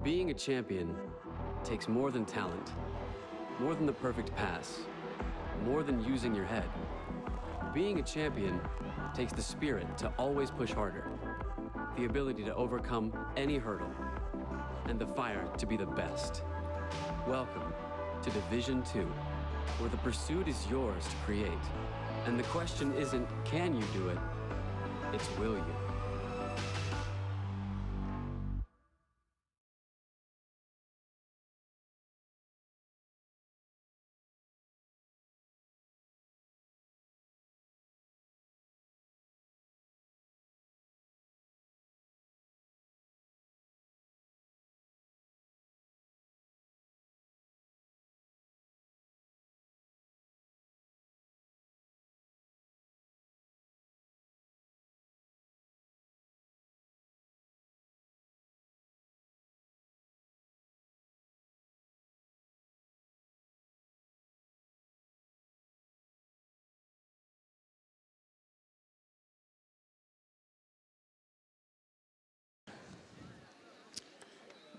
Being a champion takes more than talent, more than the perfect pass, more than using your head. Being a champion takes the spirit to always push harder, the ability to overcome any hurdle, and the fire to be the best. Welcome to Division II, where the pursuit is yours to create. And the question isn't, can you do it? It's, will you?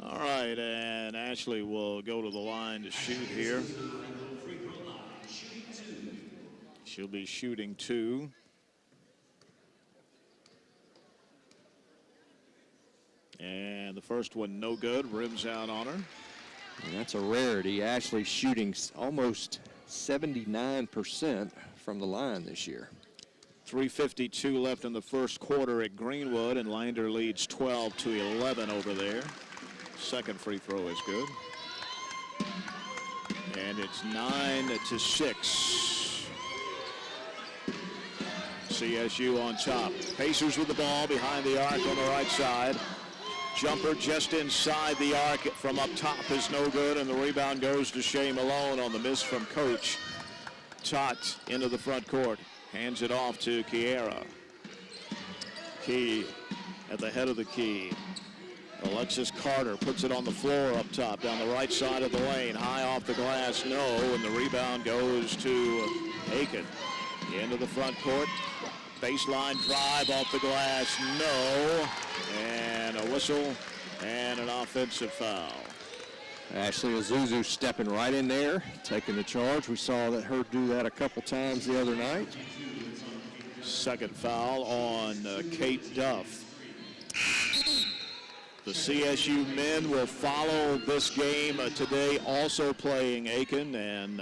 All right, and Ashley will go to the line to shoot here. She'll be shooting 2. And the first one no good, rims out on her. And that's a rarity. Ashley shooting almost 79% from the line this year. 3:52 left in the first quarter at Greenwood, and Lander leads 12-11 over there. Second free throw is good. And it's 9-6. CSU on top. Pacers with the ball behind the arc on the right side. Jumper just inside the arc from up top is no good, and the rebound goes to Shea Malone on the miss from Coach. Tot into the front court. Hands it off to Kiera. Key at the head of the key. Alexis Carter puts it on the floor up top down the right side of the lane. High off the glass, no, and the rebound goes to Aiken. Into the front court. Baseline drive off the glass, no, and a whistle and an offensive foul. Ashley Azuzu stepping right in there, taking the charge. We saw her do that a couple times the other night. Second foul on Kate Duff. The CSU men will follow this game today, also playing Aiken, and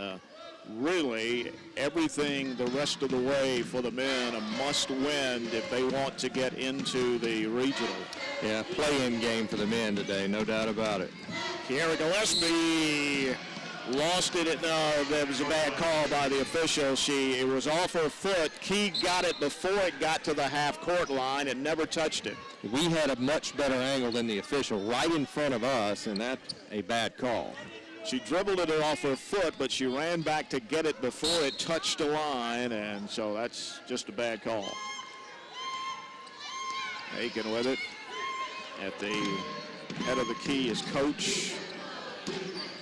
really everything the rest of the way for the men, a must-win if they want to get into the regional. Yeah, play-in game for the men today, no doubt about it. Kiera Gillespie lost it. That was a bad call by the official. It was off her foot. Key got it before it got to the half-court line and never touched it. We had a much better angle than the official right in front of us, and that's a bad call. She dribbled it off her foot, but she ran back to get it before it touched the line, and so that's just a bad call. Aiken with it. At the head of the key is Coach.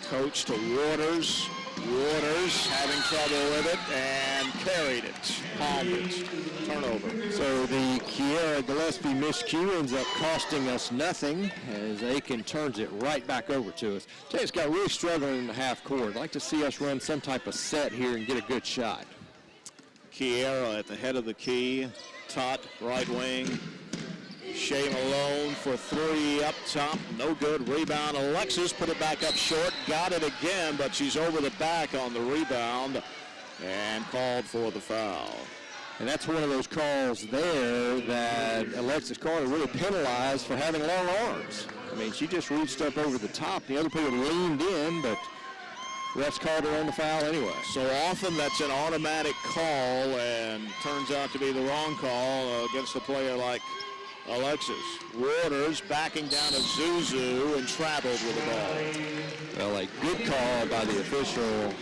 Coach to Waters. Waters having trouble with it and carried it, palmed it, turnover. So the Kiera Gillespie miscue ends up costing us nothing as Aiken turns it right back over to us. It's got really struggling in the half court. I'd like to see us run some type of set here and get a good shot. Kiera at the head of the key, Tot right wing. Shea Malone for 3 up top, no good. Rebound, Alexis put it back up short, got it again, but she's over the back on the rebound and called for the foul. And that's one of those calls there that Alexis Carter really penalized for having long arms. I mean, she just reached up over the top. The other people leaned in, but refs called her on the foul anyway. So often that's an automatic call and turns out to be the wrong call against a player like Alexis. Waters backing down to Zuzu and traveled with the ball. Well, a good call by the official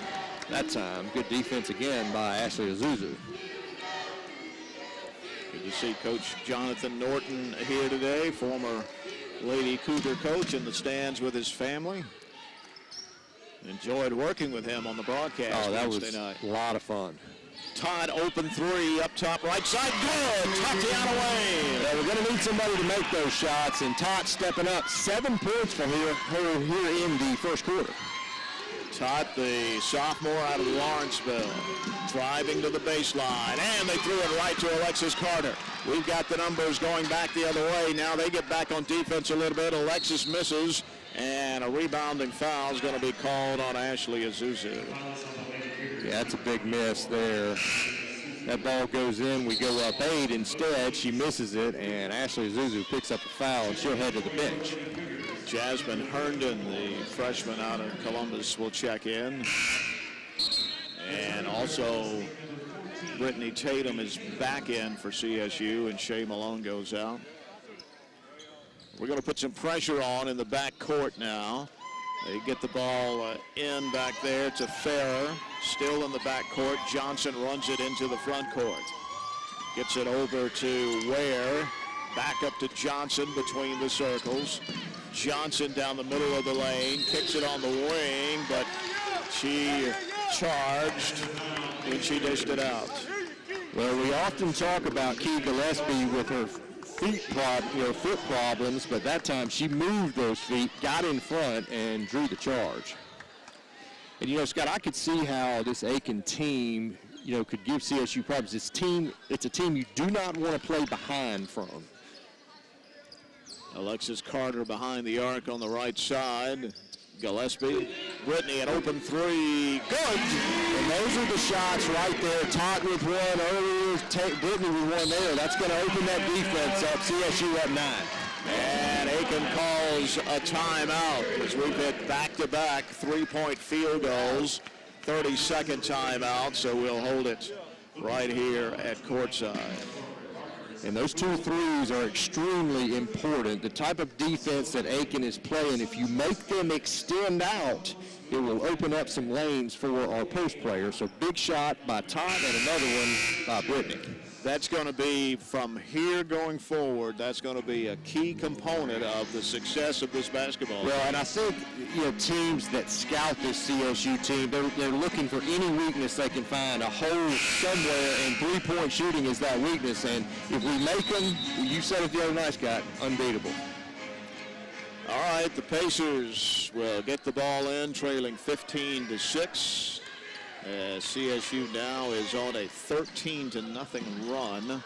that time. Good defense again by Ashley Azuzu. Good to see Coach Jonathan Norton here today, former Lady Cougar coach, in the stands with his family. Enjoyed working with him on the broadcast. Oh, that Wednesday was night. a lot of fun. Todd, open three, up top, right side, good. Tatiana Wayne. Yeah, we're going to need somebody to make those shots, and Todd stepping up. 7 points for her here in the first quarter. Todd, the sophomore out of Lawrenceville, driving to the baseline, and they threw it right to Alexis Carter. We've got the numbers going back the other way. Now they get back on defense a little bit. Alexis misses, and a rebounding foul is going to be called on Ashley Azuzu. Yeah, that's a big miss there. That ball goes in. We go up 8. Instead, she misses it, and Ashley Azuzu picks up a foul, and she'll head to the bench. Jasmine Herndon, the freshman out of Columbus, will check in. And also, Brittany Tatum is back in for CSU, and Shea Malone goes out. We're going to put some pressure on in the back court now. They get the ball in back there to Farrer. Still in the back court. Johnson runs it into the front court. Gets it over to Ware. Back up to Johnson between the circles. Johnson down the middle of the lane. Kicks it on the wing, but she charged when she dished it out. Well, we often talk about Key Gillespie with her foot problems, but that time she moved those feet, got in front, and drew the charge. And, you know, Scott, I could see how this Aiken team, you know, could give CSU problems. It's a team you do not want to play behind from. Alexis Carter behind the arc on the right side. Gillespie. Brittany, an open three. Good! And those are the shots right there. Todd with one earlier, Brittany with one there. That's going to open that defense up. CSU up 9. And Aiken calls a timeout as we've hit back-to-back three-point field goals. 30-second timeout, so we'll hold it right here at courtside. And those 2 threes are extremely important. The type of defense that Aiken is playing, if you make them extend out, it will open up some lanes for our post players. So big shot by Todd and another one by Brittany. That's going to be, from here going forward, that's going to be a key component of the success of this basketball. Well, and I think, you know, teams that scout this CSU team, they're looking for any weakness they can find, a hole somewhere, and three-point shooting is that weakness. And if we make them, you said it the other night, Scott, unbeatable. All right, the Pacers will get the ball in, trailing 15-6. CSU now is on a 13-0 run.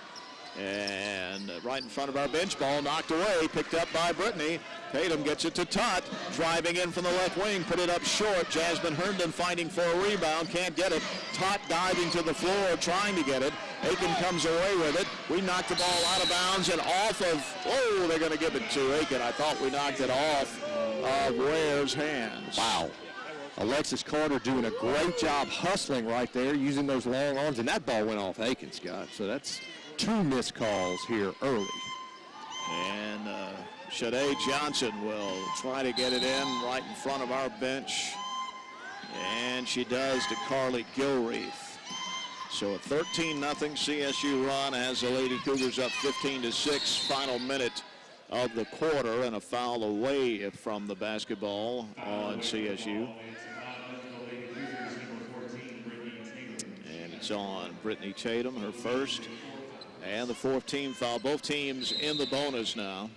And right in front of our bench, ball knocked away, picked up by Brittany. Tatum gets it to Tot, driving in from the left wing, put it up short. Jasmine Herndon fighting for a rebound, can't get it. Tot diving to the floor, trying to get it. Aiken comes away with it. We knocked the ball out of bounds and off of, oh, they're going to give it to Aiken. I thought we knocked it off of Ware's hands. Wow. Alexis Carter doing a great job hustling right there, using those long arms, and that ball went off Aiken, Scott. So that's 2 missed calls here early. And Shade Johnson will try to get it in right in front of our bench. And she does to Carly Gilreath. So a 13-0 CSU run has the Lady Cougars up 15-6. Final minute of the quarter, and a foul away from the basketball on CSU. And it's on Brittany Tatum, her first, and the 4th team foul. Both teams in the bonus now.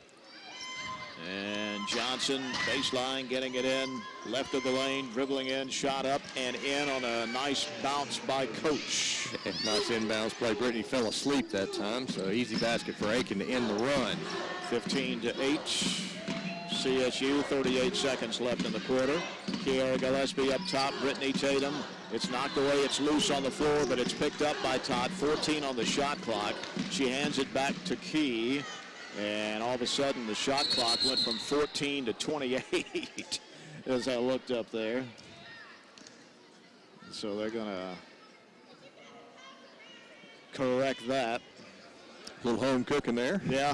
And Johnson, baseline, getting it in, left of the lane, dribbling in, shot up and in on a nice bounce by Coach. Nice inbounds play. Brittany fell asleep that time, so easy basket for Aiken to end the run. 15-8. CSU, 38 seconds left in the quarter. Kiara Gillespie up top, Brittany Tatum. It's knocked away, it's loose on the floor, but it's picked up by Todd. 14 on the shot clock. She hands it back to Key, and all of a sudden the shot clock went from 14 to 28 as I looked up there. So they're gonna correct that. A little home cooking there. Yeah.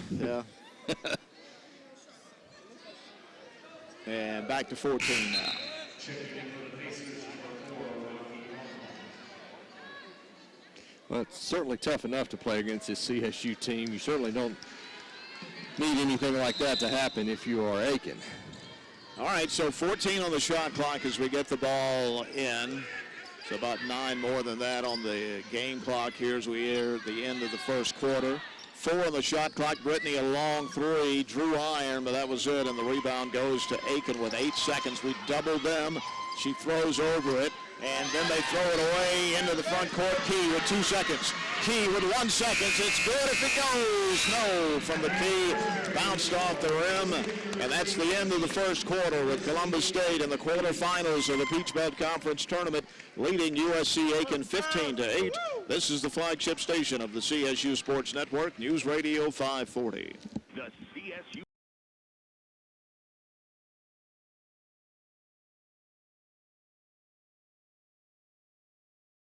And back to 14 now. Well, it's certainly tough enough to play against this CSU team. You certainly don't need anything like that to happen if you are Aiken. All right, so 14 on the shot clock as we get the ball in. So about 9 more than that on the game clock here as we near the end of the first quarter. 4 on the shot clock. Brittany a long 3, drew iron, but that was it, and the rebound goes to Aiken with 8 seconds. We doubled them. She throws over it, and then they throw it away into the front court. Key with 2 seconds. Key with 1 second. It's good if it goes. No, from the Key. Bounced off the rim, and that's the end of the first quarter with Columbus State in the quarterfinals of the Peach Belt Conference Tournament, leading USC Aiken 15-8. This is the flagship station of the CSU Sports Network, News Radio 540. The CSU.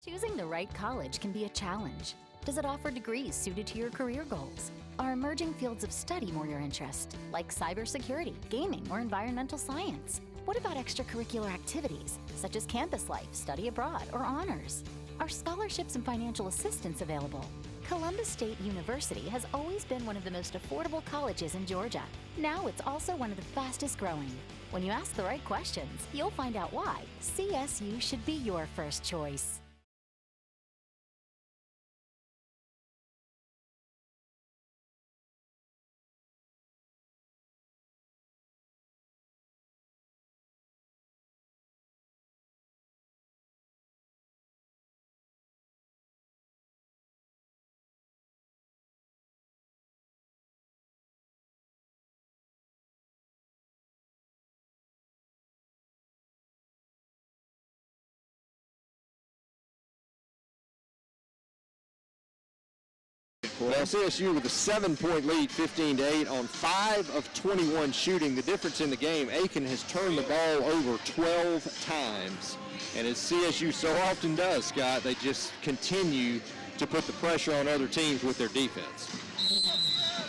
Choosing the right college can be a challenge. Does it offer degrees suited to your career goals? Are emerging fields of study more your interest, like cybersecurity, gaming, or environmental science? What about extracurricular activities, such as campus life, study abroad, or honors? Are scholarships and financial assistance available? Columbus State University has always been one of the most affordable colleges in Georgia. Now it's also one of the fastest growing. When you ask the right questions, you'll find out why CSU should be your first choice. Well, CSU with a 7-point lead, 15-8 on 5 of 21 shooting. The difference in the game, Aiken has turned the ball over 12 times. And as CSU so often does, Scott, they just continue to put the pressure on other teams with their defense.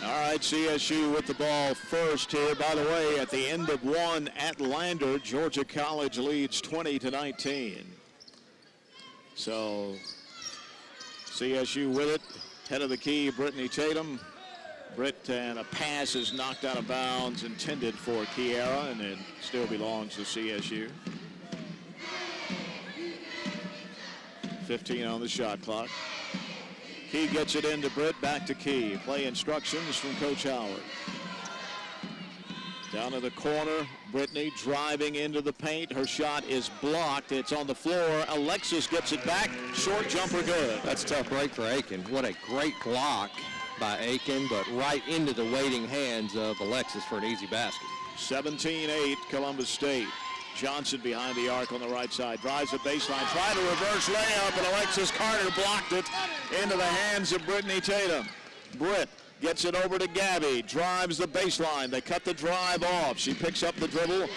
All right, CSU with the ball first here. By the way, at the end of 1 at Lander, Georgia College leads 20-19. So CSU with it. Head of the key, Brittany Tatum. Britt, and a pass is knocked out of bounds intended for Kiera, and it still belongs to CSU. 15 on the shot clock. Key gets it into Britt, back to Key. Play instructions from Coach Howard. Down to the corner, Brittany driving into the paint. Her shot is blocked. It's on the floor. Alexis gets it back. Short jumper good. That's a tough break for Aiken. What a great block by Aiken, but right into the waiting hands of Alexis for an easy basket. 17-8 Columbus State. Johnson behind the arc on the right side. Drives the baseline. Tried a reverse layup, and Alexis Carter blocked it into the hands of Brittany Tatum. Britt gets it over to Gabby, drives the baseline. They cut the drive off. She picks up the dribble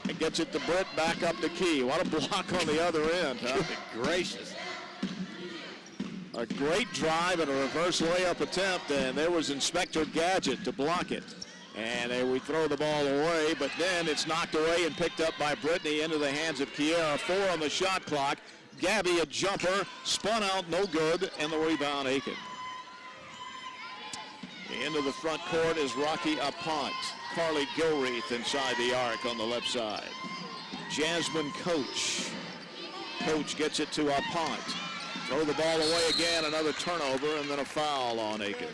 and gets it to Britt, back up to Key. What a block on the other end, huh? Good gracious. A great drive and a reverse layup attempt, and there was Inspector Gadget to block it. And we throw the ball away, but then it's knocked away and picked up by Brittany into the hands of Kiera. 4 on the shot clock. Gabby a jumper, spun out, no good, and the rebound Aiken. Into the front court is Rocky Apont. Carly Gilreath inside the arc on the left side. Jasmine Coach. Coach gets it to Apont. Throw the ball away again, another turnover, and then a foul on Aiken.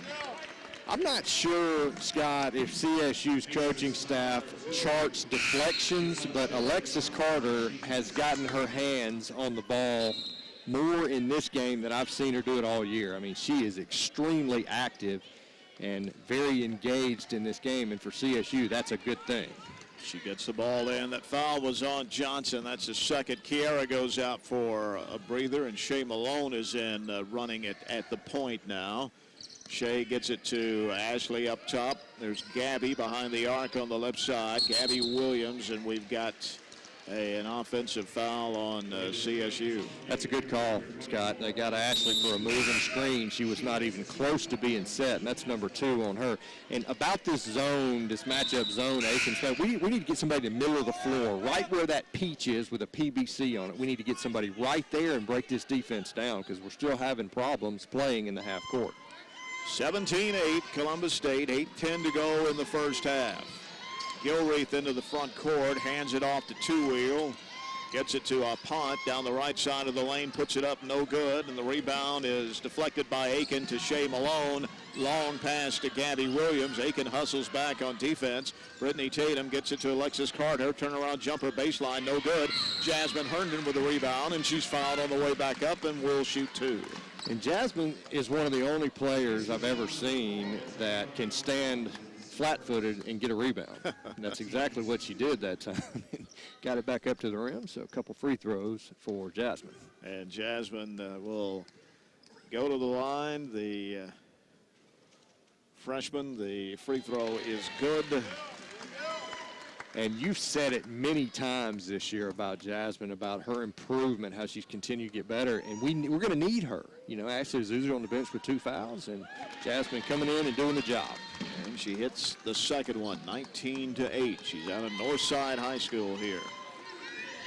I'm not sure, Scott, if CSU's coaching staff charts deflections, but Alexis Carter has gotten her hands on the ball more in this game than I've seen her do it all year. I mean, she is extremely active and very engaged in this game, and for CSU, that's a good thing. She gets the ball in. That foul was on Johnson. That's his second. Kiera goes out for a breather, and Shea Malone is in running it at the point now. Shea gets it to Ashley up top. There's Gabby behind the arc on the left side. Gabby Williams, and we've got an offensive foul on CSU. That's a good call, Scott. They got Ashley for a moving screen. She was not even close to being set, and that's number 2 on her. And about this zone, this matchup zone, Aiken, we need to get somebody in the middle of the floor, right where that peach is with a PBC on it. We need to get somebody right there and break this defense down because we're still having problems playing in the half court. 17-8 Columbus State, 8:10 to go in the first half. Gilreath into the front court, hands it off to Two-Wheel. Gets it to Pont down the right side of the lane, puts it up, no good, and the rebound is deflected by Aiken to Shea Malone. Long pass to Gabby Williams. Aiken hustles back on defense. Brittany Tatum gets it to Alexis Carter. Turnaround jumper baseline, no good. Jasmine Herndon with the rebound, and she's fouled on the way back up and will shoot 2. And Jasmine is one of the only players I've ever seen that can stand flat-footed and get a rebound. And that's exactly what she did that time. Got it back up to the rim, so a couple free throws for Jasmine. And Jasmine will go to the line. The freshman, the free throw is good. And you've said it many times this year about Jasmine, about her improvement, how she's continued to get better. And we're going to need her. You know, Ashley Azusa on the bench with 2 fouls, and Jasmine coming in and doing the job. And she hits the second one, 19-8. She's out of Northside High School here.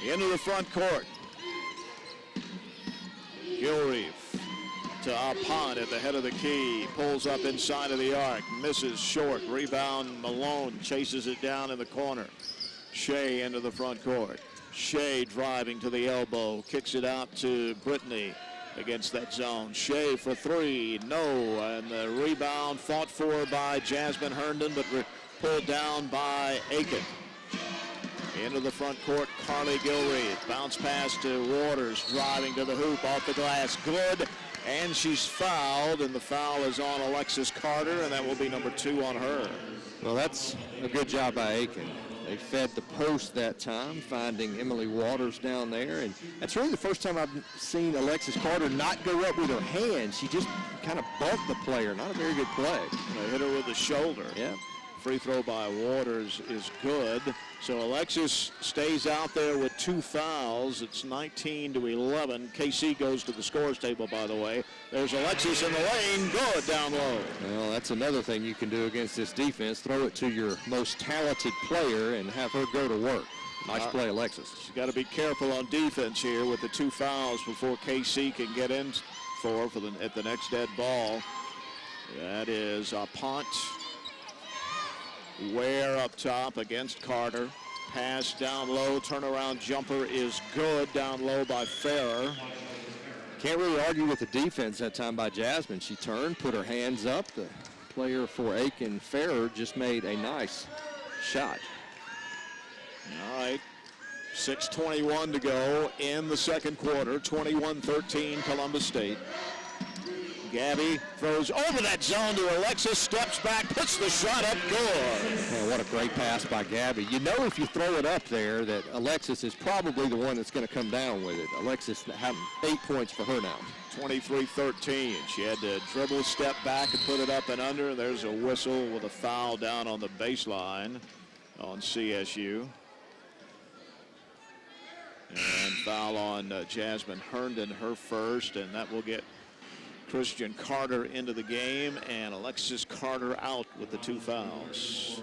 Into the front court. Gilreath to Pont at the head of the key. Pulls up inside of the arc. Misses short. Rebound Malone chases it down in the corner. Shea into the front court. Shea driving to the elbow. Kicks it out to Brittany against that zone. Shea for 3. No. And the rebound fought for by Jasmine Herndon, but pulled down by Aiken. Into the front court, Carly Gilreath. Bounce pass to Waters, driving to the hoop, off the glass, good. And she's fouled, and the foul is on Alexis Carter, and that will be number 2 on her. Well, that's a good job by Aiken. They fed the post that time, finding Emily Waters down there. And that's really the first time I've seen Alexis Carter not go up with her hand. She just kind of bumped the player. Not a very good play. They hit her with the shoulder. Yeah. Free throw by Waters is good. So Alexis stays out there with 2 fouls. It's 19-11. KC goes to the scores table, by the way. There's Alexis in the lane. Good down low. Well, that's another thing you can do against this defense. Throw it to your most talented player and have her go to work. Nice play, Alexis. She's got to be careful on defense here with the 2 fouls before KC can get in at the next dead ball. That is Pont. Ware up top against Carter. Pass down low. Turnaround jumper is good down low by Farrer. Can't really argue with the defense that time by Jasmine. She turned, put her hands up. The player for Aiken, Farrer, just made a nice shot. All right. 6:21 to go in the second quarter. 21-13 Columbus State. Gabby throws over that zone to Alexis, steps back, puts the shot up, good. Man, what a great pass by Gabby. You know if you throw it up there that Alexis is probably the one that's going to come down with it. Alexis having 8 points for her now. 23-13. She had to dribble, step back, and put it up and under. There's a whistle with a foul down on the baseline on CSU. And foul on Jasmine Herndon, her first, and that will get Christian Carter into the game, and Alexis Carter out with the 2 fouls.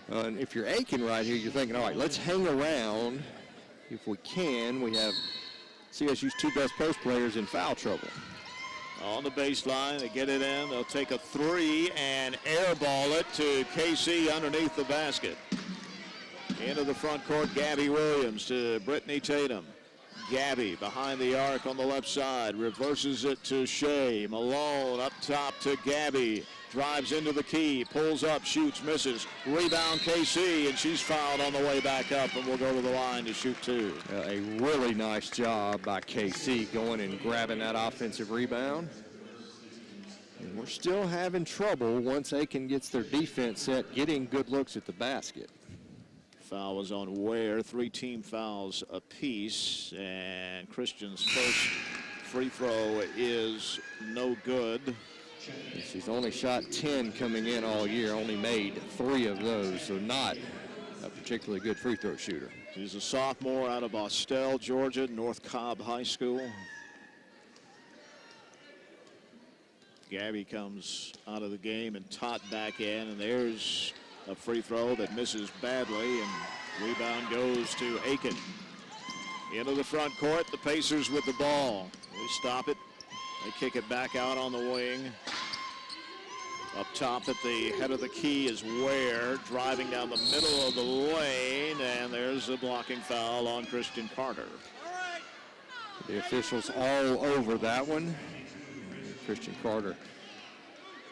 And if you're Aiken right here, you're thinking, all right, let's hang around if we can. We have CSU's 2 best post players in foul trouble. On the baseline, they get it in. They'll take a 3 and airball it to KC underneath the basket. Into the front court, Gabby Williams to Brittany Tatum. Gabby behind the arc on the left side, reverses it to Shea. Malone up top to Gabby, drives into the key, pulls up, shoots, misses. Rebound KC, and she's fouled on the way back up, and will go to the line to shoot 2. A really nice job by KC going and grabbing that offensive rebound. And we're still having trouble once Aiken gets their defense set, getting good looks at the basket. Foul was on Ware, 3 team fouls apiece, and Christian's first free throw is no good. She's only shot 10 coming in all year, only made 3 of those, so not a particularly good free throw shooter. She's a sophomore out of Austell, Georgia, North Cobb High School. Gabby comes out of the game and Tot back in, and there's a free throw that misses badly, and rebound goes to Aiken. Into the front court, the Pacers with the ball. We stop it. They kick it back out on the wing. Up top at the head of the key is Ware, driving down the middle of the lane, and there's a blocking foul on Christian Carter. The officials all over that one. Christian Carter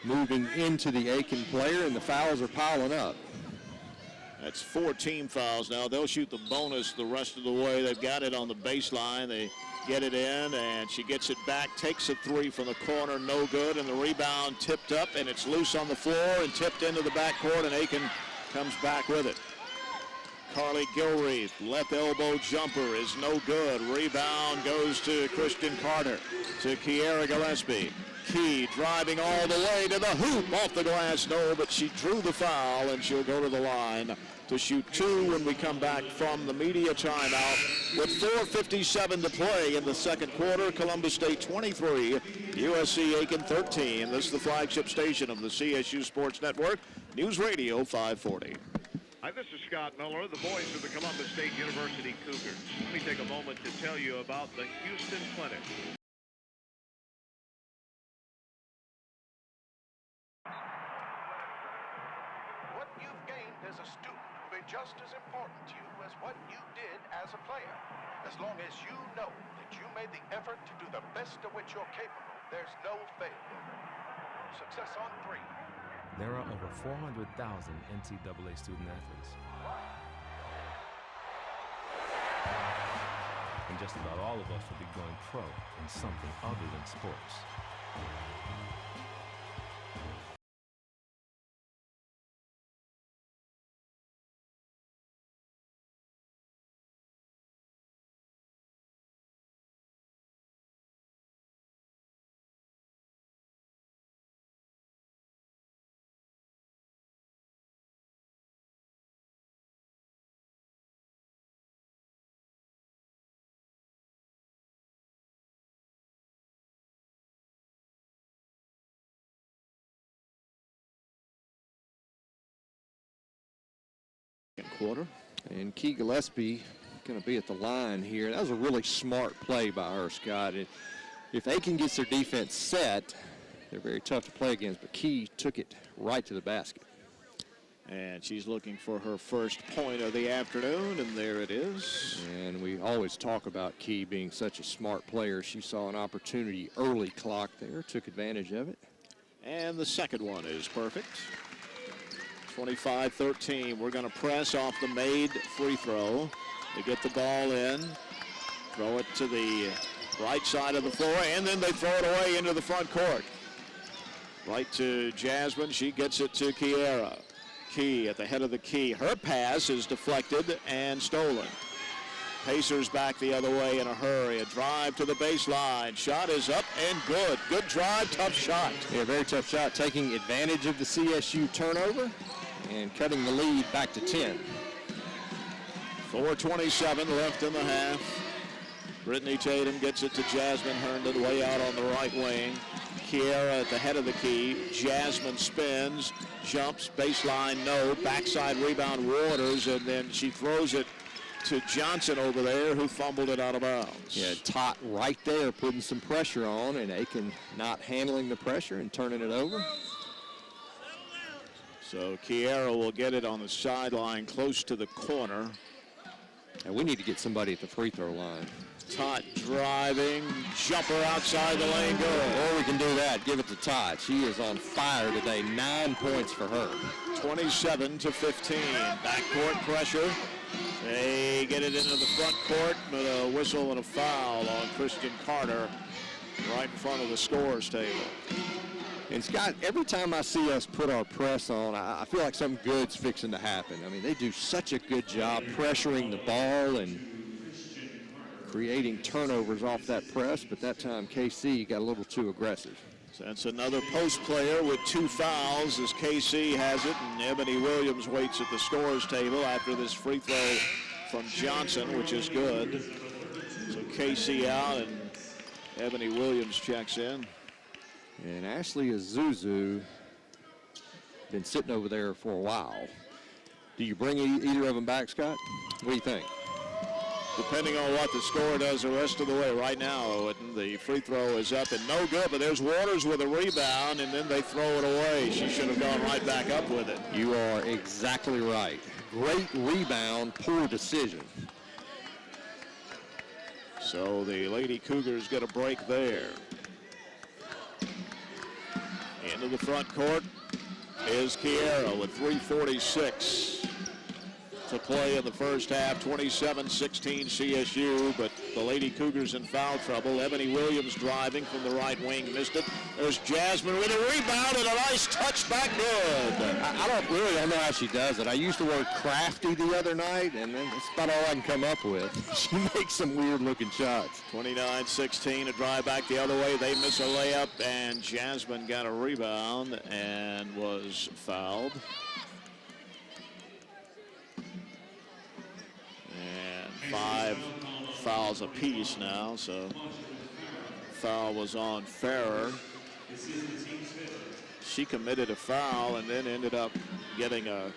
moving into the Aiken player, and the fouls are piling up. That's 4 team fouls now. They'll shoot the bonus the rest of the way. They've got it on the baseline. They get it in, and she gets it back, takes a 3 from the corner, no good, and the rebound tipped up, and it's loose on the floor and tipped into the backcourt, and Aiken comes back with it. Carly Gilreath, left elbow jumper is no good. Rebound goes to Christian Carter, to Kiera Gillespie. Key driving all the way to the hoop, off the glass, no, but she drew the foul, and she'll go to the line to shoot 2 when we come back from the media timeout with 4:57 to play in the second quarter. Columbus State 23, USC Aiken 13. This is the flagship station of the CSU Sports Network, News Radio 540. Hi, this is Scott Miller, the voice of the Columbus State University Cougars. Let me take a moment to tell you about the Houston Clinic. What you've gained as a student will be just as important to you as what you did as a player. As long as you know that you made the effort to do the best of which you're capable, there's no failure. Success on 3. There are over 400,000 NCAA student athletes. And just about all of us will be going pro in something other than sports. Quarter. And Key Gillespie going to be at the line here. That was a really smart play by her, Scott. If Aiken gets their defense set, they're very tough to play against, but Key took it right to the basket. And she's looking for her first point of the afternoon, and there it is. And we always talk about Key being such a smart player. She saw an opportunity early clock there, took advantage of it. And the second one is perfect. 25-13. We're going to press off the made free throw. They get the ball in, throw it to the right side of the floor, and then they throw it away into the front court. Right to Jasmine. She gets it to Kiera. Key at the head of the key. Her pass is deflected and stolen. Pacers back the other way in a hurry. A drive to the baseline. Shot is up and good. Good drive, tough shot. Yeah, very tough shot, taking advantage of the CSU turnover and cutting the lead back to 10. 4:27 left in the half. Brittany Tatum gets it to Jasmine Herndon way out on the right wing. Kiera at the head of the key. Jasmine spins, jumps, baseline, no. Backside rebound, Waters, and then she throws it to Johnson over there, who fumbled it out of bounds. Yeah, Tot right there putting some pressure on, and Aiken not handling the pressure and turning it over. So Kiera will get it on the sideline close to the corner. And we need to get somebody at the free throw line. Tot driving, jumper outside the lane, good. Or we can do that, give it to Tot. She is on fire today, 9 points for her. 27-15, backcourt pressure. They get it into the front court, but a whistle and a foul on Christian Carter right in front of the scorer's table. And Scott, every time I see us put our press on, I feel like something good's fixing to happen. I mean, they do such a good job pressuring the ball and creating turnovers off that press, but that time KC got a little too aggressive. So that's another post player with 2 fouls as KC has it, and Ebony Williams waits at the scorer's table after this free throw from Johnson, which is good. So KC out and Ebony Williams checks in. And Ashley Azuzu been sitting over there for a while. Do you bring either of them back, Scott? What do you think? depending on what the score does the rest of the way. Right now, the free throw is up and no good, but there's Waters with a rebound, and then they throw it away. She should have gone right back up with it. You are exactly right. Great rebound, poor decision. So the Lady Cougars get a break there. Into the front court is Kiera with 3:46 to play in the first half. 27-16 CSU, but the Lady Cougars in foul trouble. Ebony Williams driving from the right wing, missed it. There's Jasmine with a rebound and a nice touch back good. I don't know how she does it. I used the word crafty the other night, and that's about all I can come up with. She makes some weird looking shots. 29-16, a drive back the other way. They miss a layup, and Jasmine got a rebound and was fouled. And 5 fouls apiece now, so foul was on Farrer. She committed a foul and then ended up getting a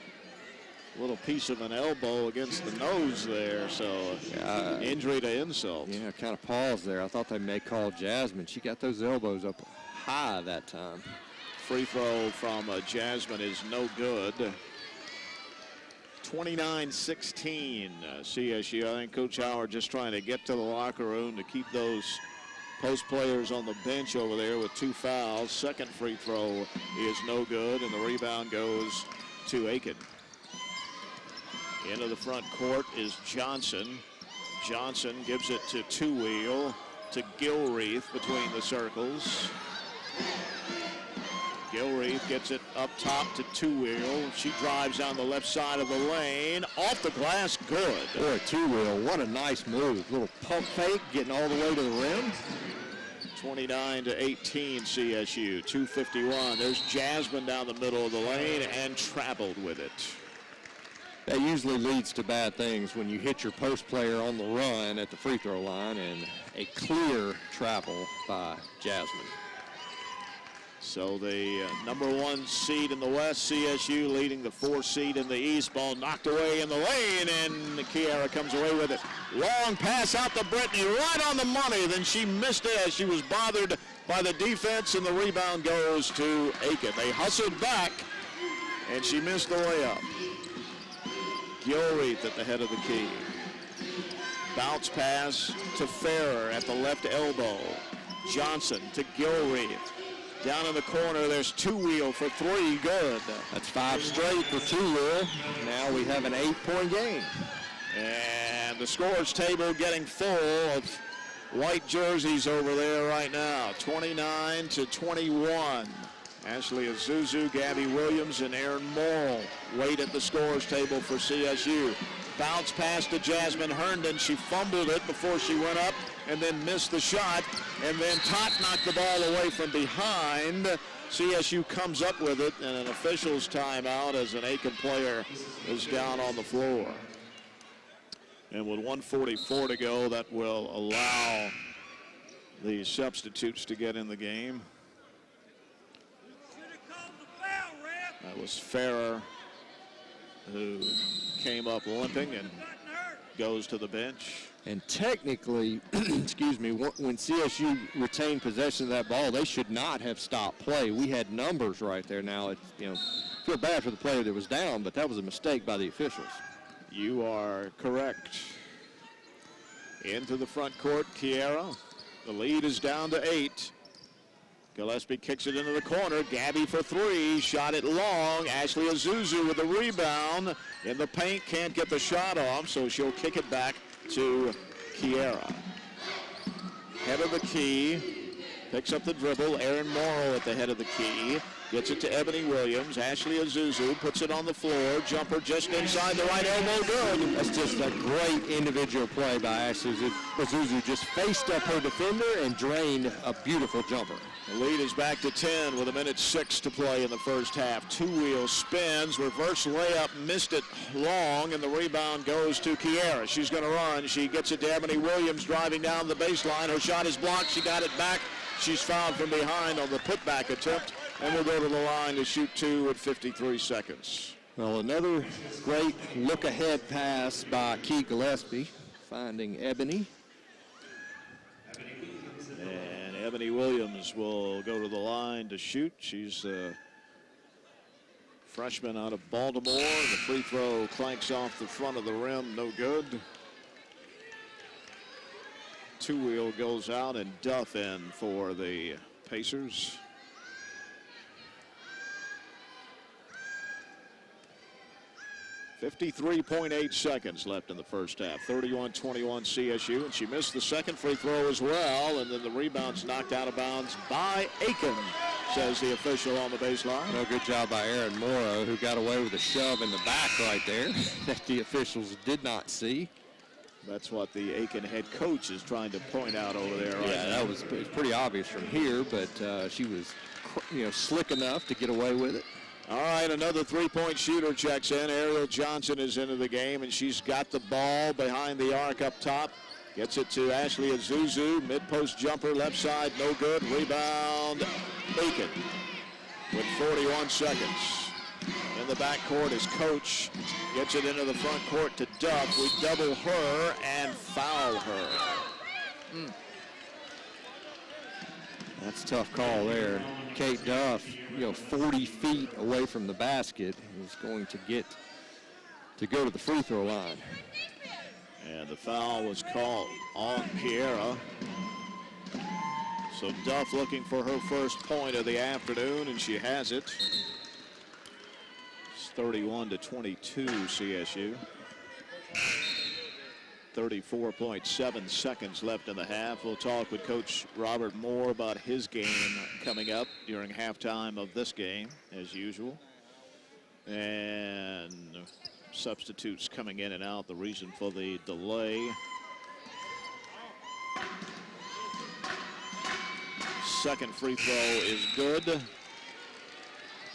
little piece of an elbow against the nose there, so injury to insult. Yeah, kind of paused there. I thought they may call Jasmine. She got those elbows up high that time. Free throw from Jasmine is no good. 29-16 CSU. I think Coach Howard just trying to get to the locker room to keep those post players on the bench over there with 2 fouls. Second free throw is no good, and the rebound goes to Aiken. Into the front court is Johnson. Johnson gives it to Two-Wheel, to Gilreath between the circles. Gilreath gets it up top to Two-Wheel. She drives down the left side of the lane. Off the glass, good. Boy, Two-Wheel, what a nice move. Little pump fake, getting all the way to the rim. 29-18 CSU, 2:51. There's Jasmine down the middle of the lane and traveled with it. That usually leads to bad things when you hit your post player on the run at the free throw line, and a clear travel by Jasmine. So the number 1 seed in the West, CSU, leading the 4 seed in the East. Ball knocked away in the lane, and Kiera comes away with it. Long pass out to Brittany, right on the money. Then she missed it as she was bothered by the defense, and the rebound goes to Aiken. They hustled back, and she missed the layup. Gilreath at the head of the key. Bounce pass to Farrer at the left elbow. Johnson to Gilreath. Down in the corner, there's Two-Wheel for 3, good. That's 5 straight for Two-Wheel. Now we have an 8-point game. And the scores table getting full of white jerseys over there right now. 29-21. Ashley Azuzu, Gabby Williams, and Erin Morrill wait at the scores table for CSU. Bounce pass to Jasmine Herndon. She fumbled it before she went up and then missed the shot. And then Tot knocked the ball away from behind. CSU comes up with it, and an official's timeout as an Aiken player is down on the floor. And with 1:44 to go, that will allow the substitutes to get in the game. That was Farrer, who came up limping and goes to the bench. And technically, excuse me, when CSU retained possession of that ball, they should not have stopped play. We had numbers right there. Now, I feel bad for the player that was down, but that was a mistake by the officials. You are correct. Into the front court, Kiera. The lead is down to 8. Gillespie kicks it into the corner. Gabby for 3. Shot it long. Ashley Azuzu with the rebound. In the paint, can't get the shot off, so she'll kick it back to Kiera. Head of the key. Picks up the dribble. Erin Morrill at the head of the key. Gets it to Ebony Williams. Ashley Azuzu puts it on the floor. Jumper just inside the right elbow. Good. That's just a great individual play by Ashley Azuzu. Just faced up her defender and drained a beautiful jumper. The lead is back to 10 with 1:06 to play in the first half. Two-wheel spins, reverse layup, missed it long, and the rebound goes to Kiera. She's going to run. She gets it to Ebony Williams driving down the baseline. Her shot is blocked. She got it back. She's fouled from behind on the putback attempt, and will go to the line to shoot 2 at 53 seconds. Well, another great look-ahead pass by Key Gillespie. finding Ebony. And Ebony Williams will go to the line to shoot. She's a freshman out of Baltimore. The free throw clanks off the front of the rim. No good. Two-wheel goes out and Duff in for the Pacers. .8 seconds left in the first half. 31-21 CSU, and she missed the second free throw as well, and then the rebound's knocked out of bounds by Aiken, says the official on the baseline. Well, good job by Aaron Morrow, who got away with a shove in the back right there that the officials did not see. That's what the Aiken head coach is trying to point out over there right now. That was pretty obvious from here, but she was, slick enough to get away with it. All right, another three-point shooter checks in. Ariel Johnson is into the game, and she's got the ball behind the arc up top. Gets it to Ashley Azuzu. Mid-post jumper, left side, no good. Rebound, Aiken with 41 seconds. In the backcourt is Coach. Gets it into the front court to Duff. We double her and foul her. That's a tough call there. Kate Duff, 40 feet away from the basket, is going to go to the free throw line. And the foul was called on Piera. So Duff looking for her first point of the afternoon, and she has it. It's 31-22 CSU. 34.7 seconds left in the half. We'll talk with Coach Robert Moore about his game coming up during halftime of this game, as usual. And substitutes coming in and out, the reason for the delay. Second free throw is good.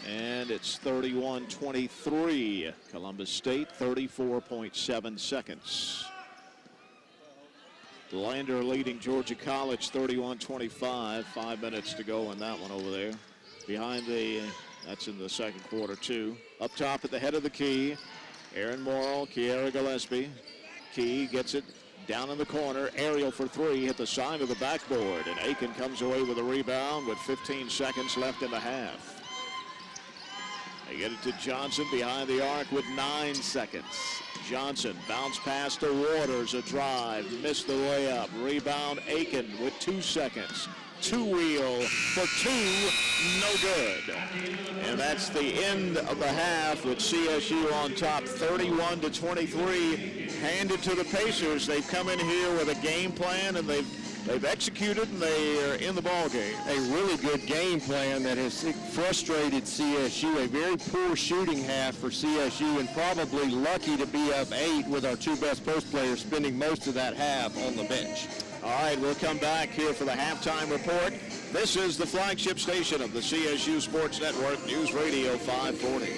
And it's 31-23. Columbus State, 34.7 seconds. Lander leading Georgia College 31-25. 5 minutes to go in that one over there. Behind that's in the second quarter too. Up top at the head of the key, Aaron Morrill, Kiera Gillespie. Key gets it down in the corner. Aerial for three, hit the side of the backboard. And Aiken comes away with a rebound with 15 seconds left in the half. They get it to Johnson behind the arc with 9 seconds. Johnson bounce pass to Waters, a drive, missed the layup. Rebound Aiken with 2 seconds. Two-wheel for two, no good. And that's the end of the half with CSU on top, 31-23. Handed to the Pacers. They've come in here with a game plan, and they've executed, and they are in the ball game. A really good game plan that has frustrated CSU. A very poor shooting half for CSU, and probably lucky to be up 8 with our 2 best post players spending most of that half on the bench. All right, we'll come back here for the halftime report. This is the flagship station of the CSU Sports Network, News Radio 540.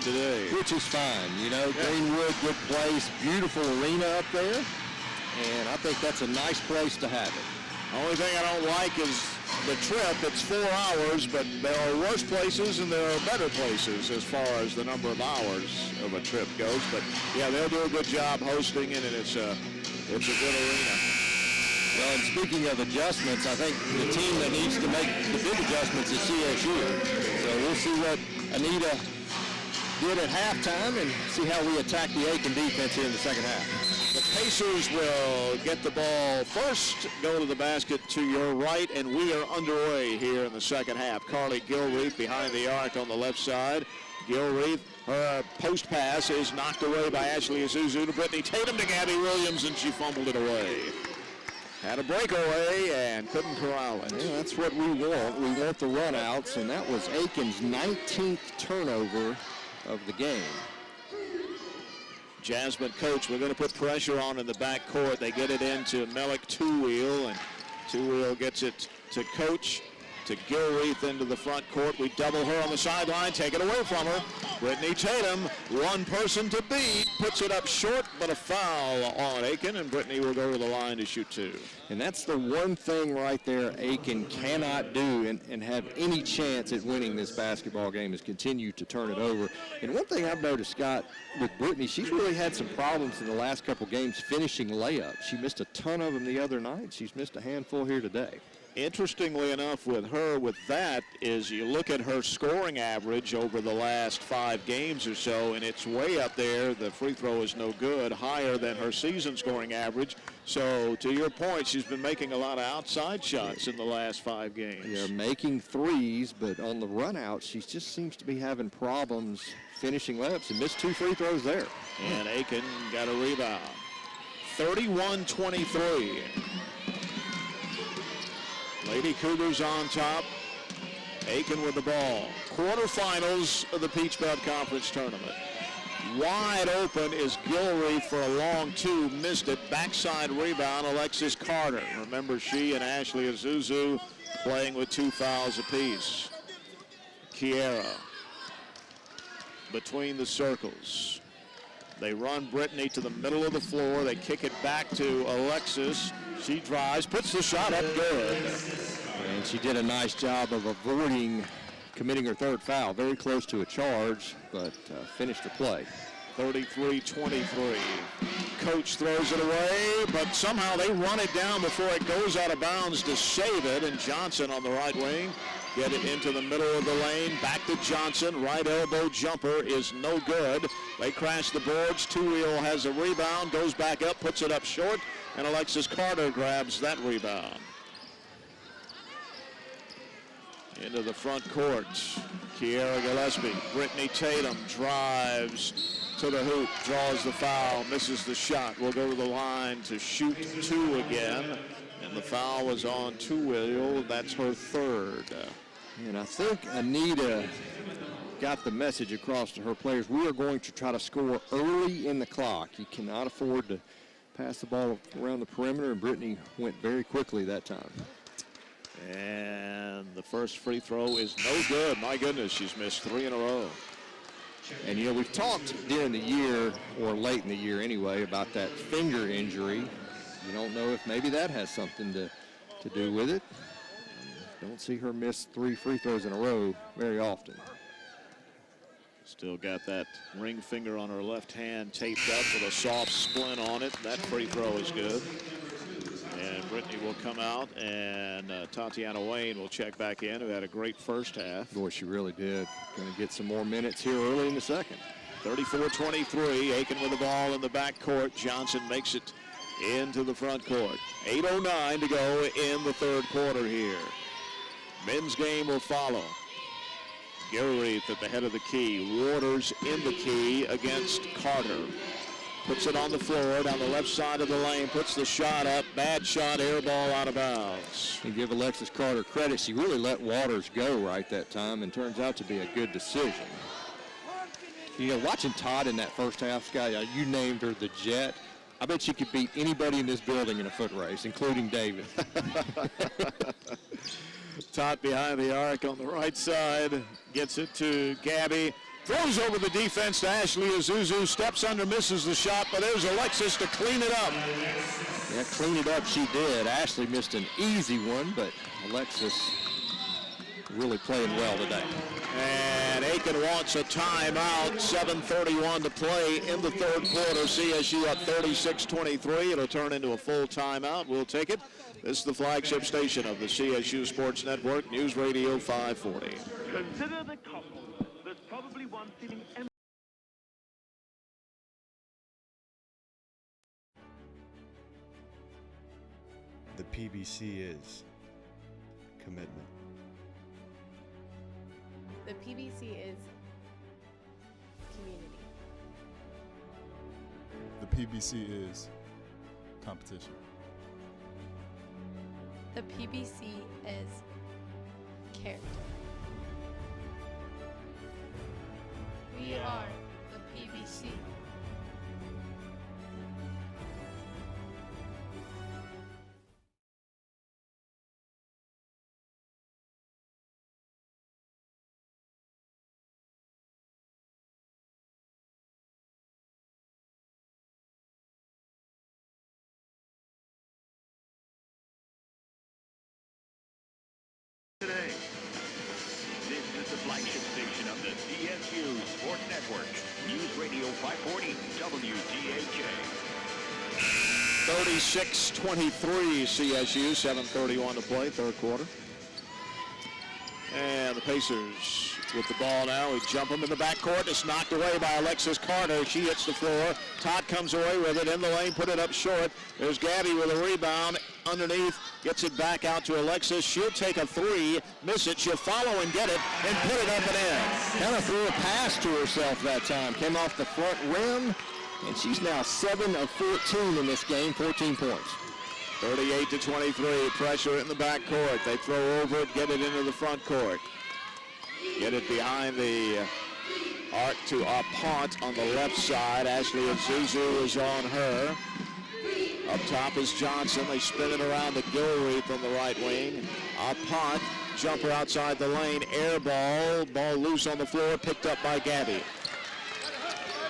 today. Which is fine. You know, Greenwood, good place, beautiful arena up there. And I think that's a nice place to have it. Only thing I don't like is the trip. It's 4 hours, but there are worse places and there are better places as far as the number of hours of a trip goes. But yeah, they'll do a good job hosting it, and it's a good arena. Well, and speaking of adjustments, I think the team that needs to make the big adjustments is CSU. So we'll see what Anita did at halftime and see how we attack the Aiken defense here in the second half. The Pacers will get the ball first, go to the basket to your right, and we are underway here in the second half. Carly Gilreath behind the arc on the left side. Gilreath, her post pass is knocked away by Ashley Isuzu to Brittany Tatum to Gabby Williams, and she fumbled it away. Had a breakaway and couldn't corral it. Yeah, that's what we want. We want the runouts, and that was Aiken's 19th turnover of the game. Jasmine Coates, we're going to put pressure on in the back court. They get it into Melik Two-Wheel, and Two-Wheel gets it to Coach, to Gilreath into the front court. We double her on the sideline, take it away from her. Brittany Tatum, one person to beat, puts it up short, but a foul on Aiken, and Brittany will go to the line to shoot two. And that's the one thing right there Aiken cannot do and have any chance at winning this basketball game is continue to turn it over. And one thing I've noticed, Scott, with Brittany, she's really had some problems in the last couple games finishing layups. She missed a ton of them the other night. She's missed a handful here today. Interestingly enough with her, with that, is you look at her scoring average over the last 5 games or so, and it's way up there. The free throw is no good, higher than her season scoring average. So, to your point, she's been making a lot of outside shots in the last 5 games. Yeah, making threes, but on the run-out, she just seems to be having problems finishing layups and missed 2 free throws there. And Aiken got a rebound. 31-23. Lady Cougars on top. Aiken with the ball. Quarterfinals of the Peach Belt Conference Tournament. Wide open is Gilreath for a long 2. Missed it. Backside rebound, Alexis Carter. Remember, she and Ashley Isuzu playing with 2 fouls apiece. Kiera between the circles. They run Brittany to the middle of the floor. They kick it back to Alexis. She drives, puts the shot up good. And she did a nice job of avoiding committing her 3rd foul. Very close to a charge, but finished the play. 33-23. Coach throws it away, but somehow they run it down before it goes out of bounds to save it. And Johnson on the right wing. Get it into the middle of the lane. Back to Johnson. Right elbow jumper is no good. They crash the boards. Two-Wheel has a rebound, goes back up, puts it up short, and Alexis Carter grabs that rebound. Into the front court. Kiera Gillespie. Brittany Tatum drives to the hoop, draws the foul, misses the shot. Will go to the line to shoot 2 again. And the foul was on Two-Wheel. That's her 3rd. And I think Anita got the message across to her players. We are going to try to score early in the clock. You cannot afford to pass the ball around the perimeter, and Brittany went very quickly that time. And the first free throw is no good. My goodness, she's missed 3 in a row. And, you know, we've talked during the year, or late in the year anyway, about that finger injury. You don't know if maybe that has something to do with it. Don't see her miss 3 free throws in a row very often. Still got that ring finger on her left hand taped up with a soft splint on it. That free throw is good. And Brittany will come out, and Tatiana Wayne will check back in, who had a great first half. Boy, she really did. Going to get some more minutes here early in the second. 34-23, Aiken with the ball in the back court. Johnson makes it into the front court. 8:09 to go in the 3rd quarter here. Men's game will follow. Gilreath at the head of the key. Waters in the key against Carter. Puts it on the floor down the left side of the lane. Puts the shot up. Bad shot, air ball out of bounds. And give Alexis Carter credit. She really let Waters go right that time, and turns out to be a good decision. You know, watching Todd in that first half, Scott, you named her the Jet. I bet she could beat anybody in this building in a foot race, including David. Todd behind the arc on the right side. Gets it to Gabby. Throws over the defense to Ashley Azuzu. Steps under, misses the shot, but there's Alexis to clean it up. Yeah, clean it up she did. Ashley missed an easy one, but Alexis really playing well today. And Aiken wants a timeout. 7:31 to play in the third quarter. CSU up 36-23. It'll turn into a full timeout. We'll take it. This is the flagship station of the CSU Sports Network, News Radio 540. Consider the couple. There's probably one sitting empty. The PBC is commitment. The PBC is community. The PBC is competition. The PBC is character. We are the PBC. Today, this is the flagship station of the CSU Sports Network, News Radio 540 WTAJ. 36-23 CSU, 7:31 to play, third quarter. And the Pacers with the ball now. We jump them in the backcourt. It's knocked away by Alexis Carter. She hits the floor. Todd comes away with it in the lane, put it up short. There's Gabby with a rebound underneath. Gets it back out to Alexis. She'll take a three, miss it. She'll follow and get it and put it up and in. Kind of threw a pass to herself that time. Came off the front rim, and she's now 7 of 14 in this game, 14 points. 38-23, pressure in the backcourt. They throw over it, get it into the front court. Get it behind the arc to Arpont on the left side. Ashley Azuzu is on her. Up top is Johnson. They spin it around to Gilreath on the right wing. Arpont, jumper outside the lane, air ball. Ball loose on the floor, picked up by Gabby.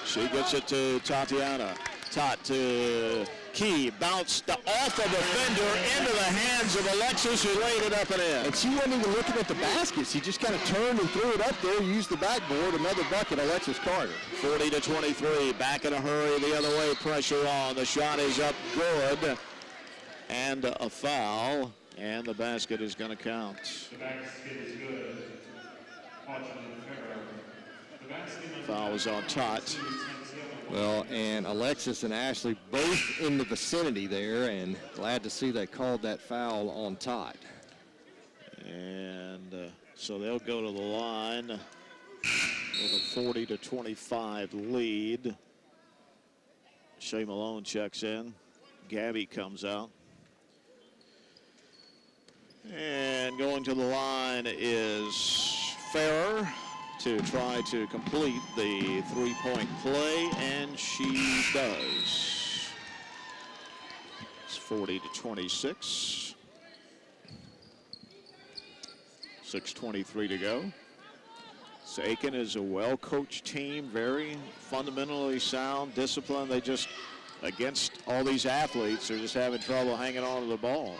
She gets it to Tatiana. Tot to Key, bounced off of the defender into the hands of Alexis, who laid it up and in. And she wasn't even looking at the basket. She just kind of turned and threw it up there, used the backboard. Another bucket, Alexis Carter. 40-23, back in a hurry the other way, pressure on. The shot is up good. And a foul, and the basket is going to count. The basket is good. Foul is on Tot. Well, and Alexis and Ashley both in the vicinity there, and glad to see they called that foul on Todd. And so they'll go to the line with a 40-25 lead. Shea Malone checks in. Gabby comes out. And going to the line is Farrer to try to complete the three-point play, and she does. It's 40-26. 6:23 to go. So Aiken is a well-coached team, very fundamentally sound, disciplined. They just, against all these athletes, they're just having trouble hanging on to the ball.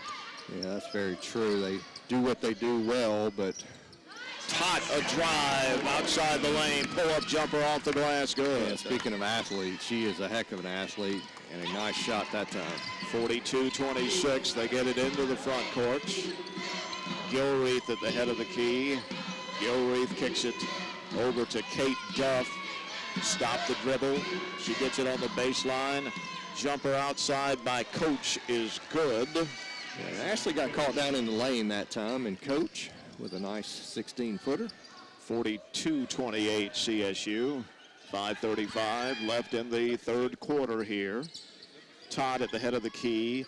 Yeah, that's very true. They do what they do well, but Tot, a drive outside the lane, pull-up jumper off the glass, good. Yeah, speaking of athletes, she is a heck of an athlete, and a nice shot that time. 42-26, they get it into the front court. Gilreath at the head of the key. Gilreath kicks it over to Kate Duff. Stop the dribble. She gets it on the baseline. Jumper outside by Coach is good. Yeah, Ashley got caught down in the lane that time, and Coach with a nice 16-footer. 42-28 CSU. 5:35 left in the third quarter here. Todd at the head of the key.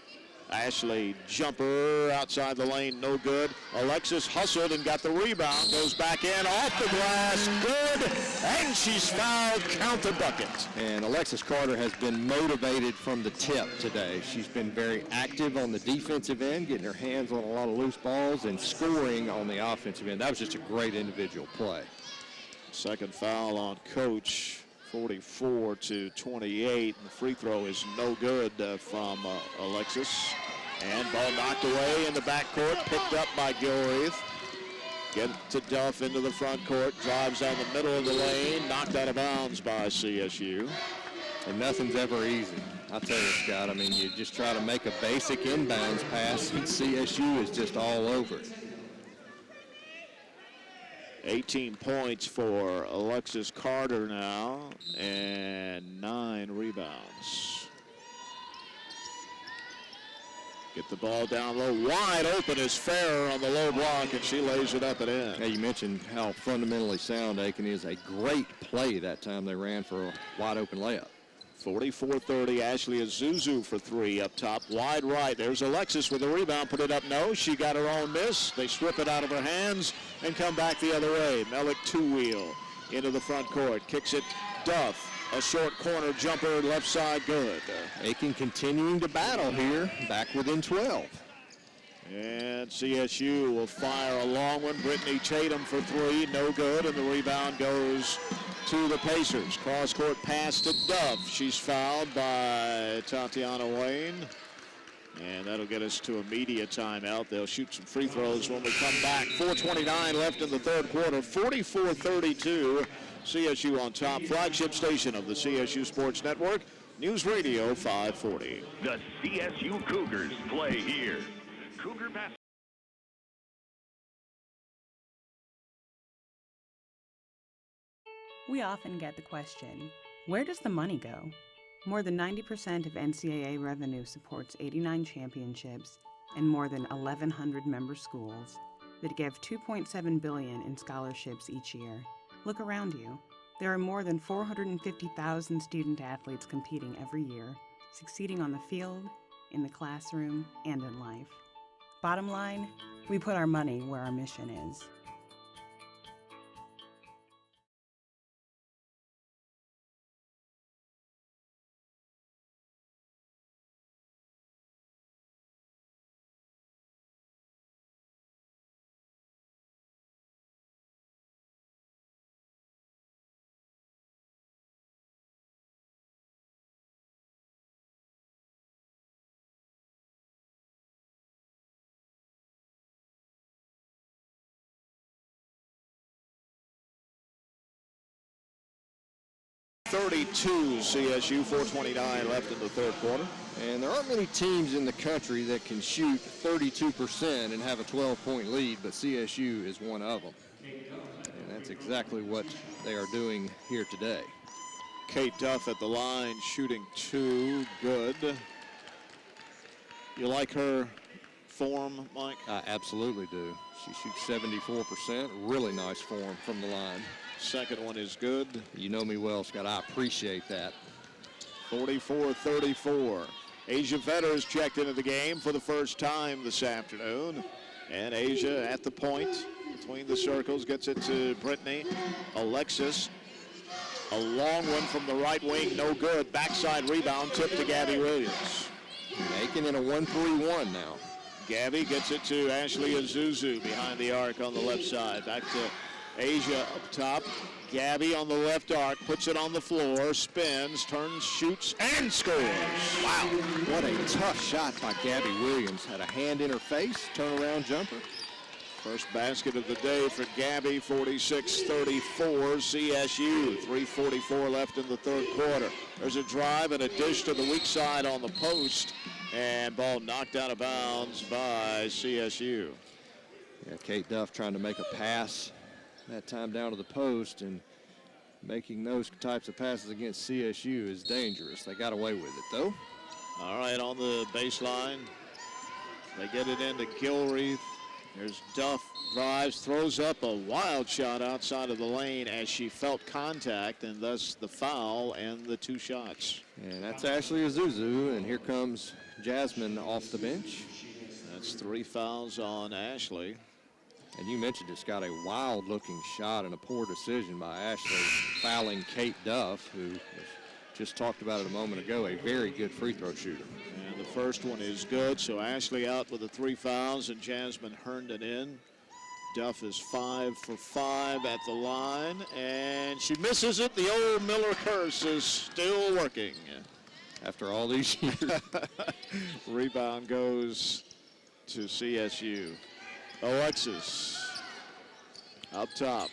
Ashley, jumper outside the lane, no good. Alexis hustled and got the rebound, goes back in, off the glass, good, and she's fouled, count the bucket. And Alexis Carter has been motivated from the tip today. She's been very active on the defensive end, getting her hands on a lot of loose balls and scoring on the offensive end. That was just a great individual play. Second foul on Coach, 44-28. And the free throw is no good from Alexis. And ball knocked away in the backcourt, picked up by Gilreath. Get to Duff into the front court, drives down the middle of the lane, knocked out of bounds by CSU. And nothing's ever easy. I'll tell you, Scott, I mean, you just try to make a basic inbounds pass, and CSU is just all over it. 18 points for Alexis Carter now, and 9 rebounds. Get the ball down low. Wide open is Farrer on the low block, and she lays it up and in. Hey, you mentioned how fundamentally sound Aiken is. A great play that time they ran for a wide open layup. 44-30, Ashley Azuzu for 3 up top, wide right. There's Alexis with a rebound, put it up, no. She got her own miss. They strip it out of her hands and come back the other way. Melick two-wheel into the front court, kicks it, Duff. A short corner jumper, left side, good. Aiken continuing to battle here, back within 12. And CSU will fire a long one. Brittany Tatum for 3, no good, and the rebound goes to the Pacers. Cross-court pass to Duff. She's fouled by Tatiana Wayne. And that'll get us to a media timeout. They'll shoot some free throws when we come back. 4:29 left in the third quarter. 44-32. CSU on top. Flagship station of the CSU Sports Network. News Radio 540. The CSU Cougars play here. Cougar basketball. We often get the question, where does the money go? More than 90% of NCAA revenue supports 89 championships and more than 1,100 member schools that give $2.7 billion in scholarships each year. Look around you. There are more than 450,000 student athletes competing every year, succeeding on the field, in the classroom, and in life. Bottom line, we put our money where our mission is. .32 CSU, 4:29 left in the third quarter. And there aren't many teams in the country that can shoot 32% and have a 12-point lead, but CSU is one of them. And that's exactly what they are doing here today. Kate Duff at the line, shooting 2, good. You like her form, Mike? I absolutely do. She shoots 74%, really nice form from the line. Second one is good. You know me well, Scott. I appreciate that. 44-34. Asia Vetter is checked into the game for the first time this afternoon. And Asia at the point between the circles gets it to Brittany. Alexis, a long one from the right wing, no good. Backside rebound, tip to Gabby Williams. Aiken in a 1-3-1 now. Gabby gets it to Ashley Azuzu behind the arc on the left side. Back to Asia up top. Gabby on the left arc, puts it on the floor, spins, turns, shoots, and scores. Wow, what a tough shot by Gabby Williams. Had a hand in her face, turnaround jumper. First basket of the day for Gabby, 46-34 CSU. 3:44 left in the third quarter. There's a drive and a dish to the weak side on the post, and ball knocked out of bounds by CSU. Yeah, Kate Duff trying to make a pass that time down to the post, and making those types of passes against CSU is dangerous. They got away with it, though. All right, on the baseline, they get it into Gilreath. There's Duff, drives, throws up a wild shot outside of the lane as she felt contact, and thus the foul and the 2 shots. And that's Ashley Azuzu, and here comes Jasmine off the bench. That's 3 fouls on Ashley. And you mentioned it's got a wild-looking shot and a poor decision by Ashley, fouling Kate Duff, who just talked about it a moment ago, a very good free throw shooter. And the first one is good, so Ashley out with the 3 fouls, and Jasmine Herndon in. Duff is 5 for 5 at the line, and she misses it. The old Miller curse is still working. After all these years. Rebound goes to CSU. Alexis up top.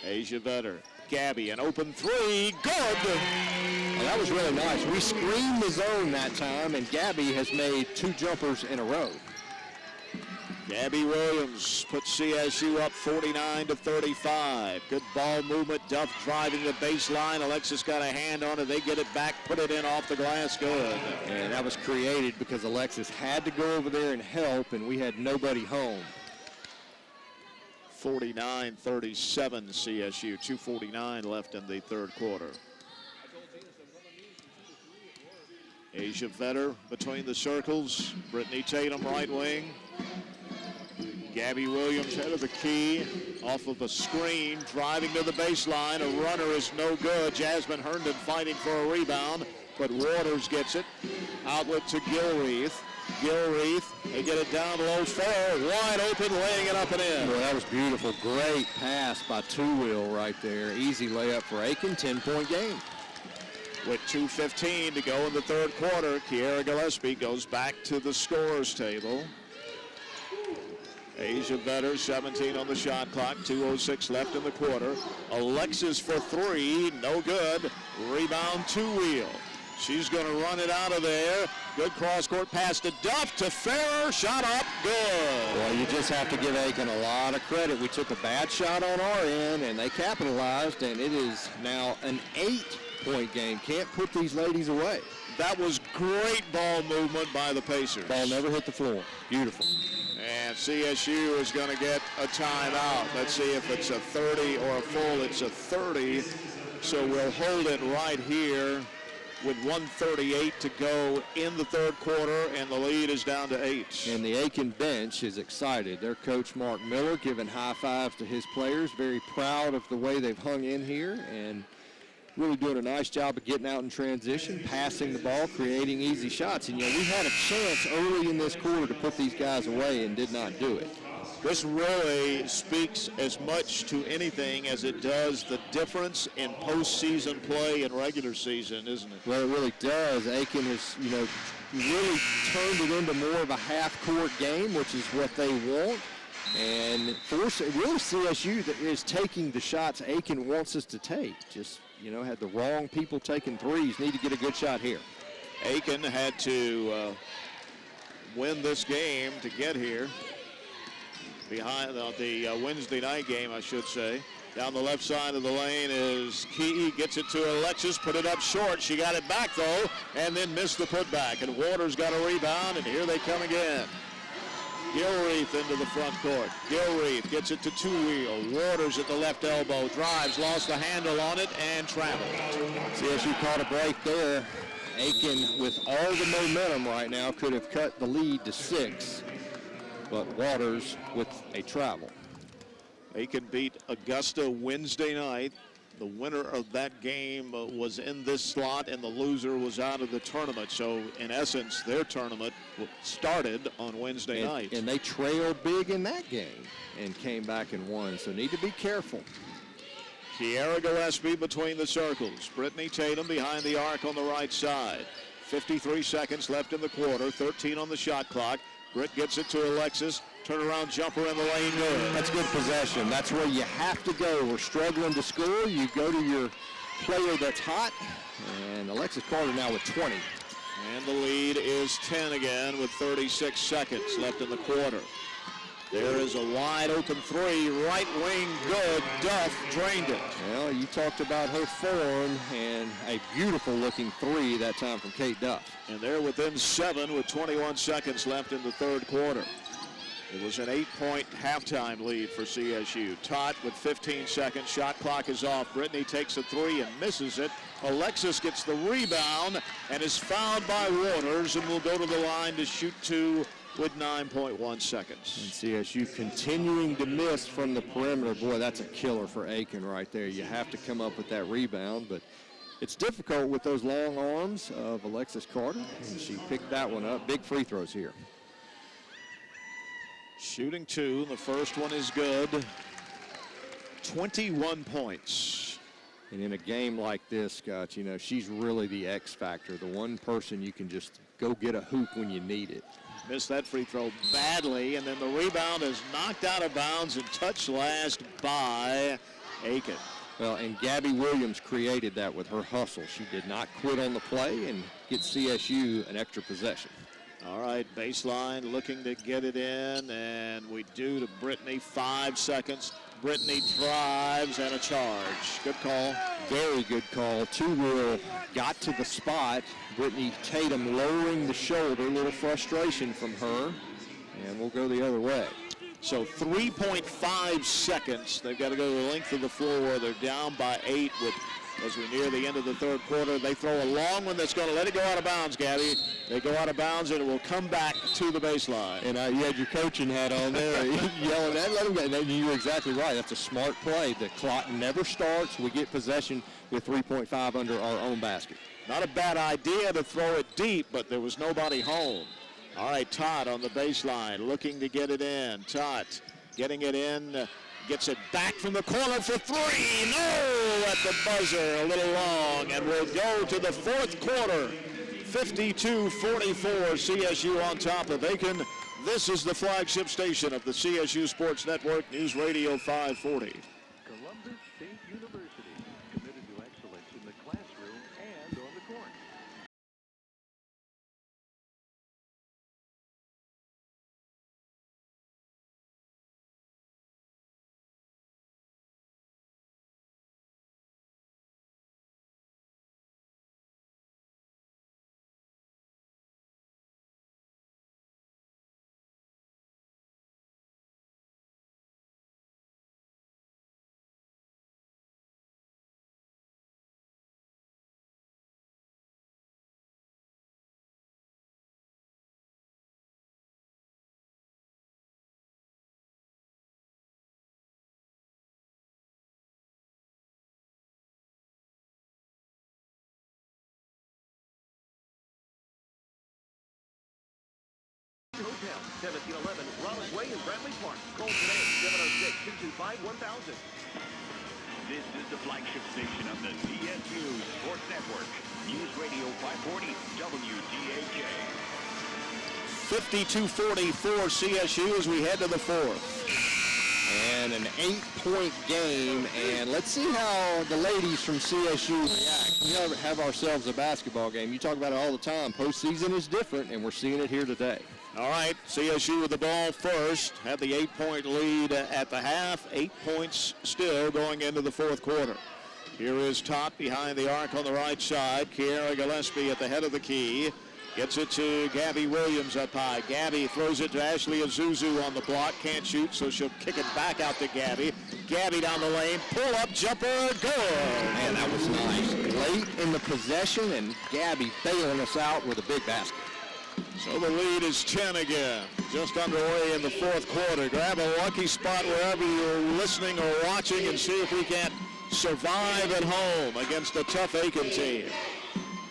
Asia Vetter. Gabby, an open three. Good! Well, that was really nice. We screened the zone that time, and Gabby has made 2 jumpers in a row. Gabby Williams puts CSU up 49-35. Good ball movement. Duff driving the baseline. Alexis got a hand on it. They get it back, put it in off the glass. Good. And that was created because Alexis had to go over there and help, and we had nobody home. 49-37 CSU. 2:49 left in the third quarter. Asia Vetter between the circles. Brittany Tatum right wing. Gabby Williams head of the key off of a screen, driving to the baseline. A runner is no good. Jasmine Herndon fighting for a rebound, but Waters gets it. Outlet to Gilreath. Gilreath, they get it down low. Fair, wide open, laying it up and in. Well, that was beautiful. Great pass by Two-Wheel right there. Easy layup for Aiken, 10-point game. With 2:15 to go in the third quarter, Kiera Gillespie goes back to the scorer's table. Asia Vetter, 17 on the shot clock, 2:06 left in the quarter. Alexis for 3, no good. Rebound Two-Wheel. She's going to run it out of there. Good cross-court pass to Duff, to Ferrer, shot up, good. Well, you just have to give Aiken a lot of credit. We took a bad shot on our end, and they capitalized, and it is now an 8-point game. Can't put these ladies away. That was great ball movement by the Pacers. Ball never hit the floor. Beautiful. And CSU is going to get a timeout. Let's see if it's a 30 or a full. It's a 30. So we'll hold it right here with 1:38 to go in the third quarter, and the lead is down to 8. And the Aiken bench is excited. Their coach, Mark Miller, giving high fives to his players. Very proud of the way they've hung in here and really doing a nice job of getting out in transition, passing the ball, creating easy shots. And, you know, we had a chance early in this quarter to put these guys away and did not do it. This really speaks as much to anything as it does the difference in postseason play and regular season, isn't it? Well, it really does. Aiken has, you know, really turned it into more of a half-court game, which is what they want. And really CSU that is taking the shots Aiken wants us to take. Just, you know, had the wrong people taking threes. Need to get a good shot here. Aiken had to win this game to get here. Behind the Wednesday night game, I should say. Down the left side of the lane is Key, gets it to Alexis, put it up short. She got it back, though, and then missed the putback. And Waters got a rebound, and here they come again. Gilreath into the front court. Gilreath gets it to Two-Wheel. Waters at the left elbow, drives, lost the handle on it, and traveled. CSU caught a break there. Aiken, with all the momentum right now, could have cut the lead to 6. But Waters with a travel. Aiken beat Augusta Wednesday night. The winner of that game was in this slot, and the loser was out of the tournament. So, in essence, their tournament started on Wednesday night. And they trailed big in that game and came back and won. So, need to be careful. Kiera Gillespie between the circles. Brittany Tatum behind the arc on the right side. 53 seconds left in the quarter. 13 on the shot clock. Britt gets it to Alexis. Turnaround jumper in the lane. Good. That's good possession. That's where you have to go. We're struggling to score. You go to your player that's hot. And Alexis Carter now with 20. And the lead is 10 again with 36 seconds left in the quarter. There is a wide open three. Right wing good. Duff drained it. Well, you talked about her form, and a beautiful looking three that time from Kate Duff. And they're within 7 with 21 seconds left in the third quarter. It was an 8-point halftime lead for CSU. Todd with 15 seconds. Shot clock is off. Brittany takes a three and misses it. Alexis gets the rebound and is fouled by Waters and will go to the line to shoot 2 with 9.1 seconds. And CSU continuing to miss from the perimeter. Boy, that's a killer for Aiken right there. You have to come up with that rebound, but it's difficult with those long arms of Alexis Carter, and she picked that one up. Big free throws here. Shooting 2, the first one is good. 21 points. And in a game like this, Scott, you know, she's really the X factor, the one person you can just go get a hoop when you need it. Missed that free throw badly, and then the rebound is knocked out of bounds and touched last by Aiken. Well, and Gabby Williams created that with her hustle. She did not quit on the play and get CSU an extra possession. All right, baseline looking to get it in, and we do to Brittany. 5 seconds. Brittany drives and a charge. Good call. Very good call. Two-wheel got to the spot. Brittany Tatum lowering the shoulder. A little frustration from her, and we'll go the other way. So 3.5 seconds. They've got to go the length of the floor. They're down by 8 with, as we near the end of the third quarter. They throw a long one that's going to let it go out of bounds, Gabby. They go out of bounds, and it will come back to the baseline. And you had your coaching hat on there, yelling that, let him go. And you were exactly right. That's a smart play. The clock never starts. We get possession with 3.5 under our own basket. Not a bad idea to throw it deep, but there was nobody home. All right, Todd on the baseline, looking to get it in. Todd getting it in, gets it back from the corner for 3. No, at the buzzer, a little long, and we'll go to the fourth quarter. 52-44, CSU on top of Aiken. This is the flagship station of the CSU Sports Network, News Radio 540. Columbus State University, committed to excellence in the classroom and on the court. Hotel, 1711 Rollins Way in Bradley Park. Call today, 706-225-1000. This is the flagship station of the CSU Sports Network. News Radio 540 WDAJ. 52-44 CSU as we head to the fourth. And an 8-point game, and let's see how the ladies from CSU react. We have ourselves a basketball game. You talk about it all the time. Postseason is different, and we're seeing it here today. All right, CSU with the ball first. Had the 8-point lead at the half. 8 points still going into the fourth quarter. Here is Top behind the arc on the right side. Kiara Gillespie at the head of the key. Gets it to Gabby Williams up high. Gabby throws it to Ashley Azuzu on the block. Can't shoot, so she'll kick it back out to Gabby. Gabby down the lane. Pull up jumper. Good. Man, that was nice. Late in the possession, and Gabby bailing us out with a big basket. So the lead is 10 again. Just underway in the fourth quarter. Grab a lucky spot wherever you're listening or watching and see if we can't survive at home against a tough Aiken team.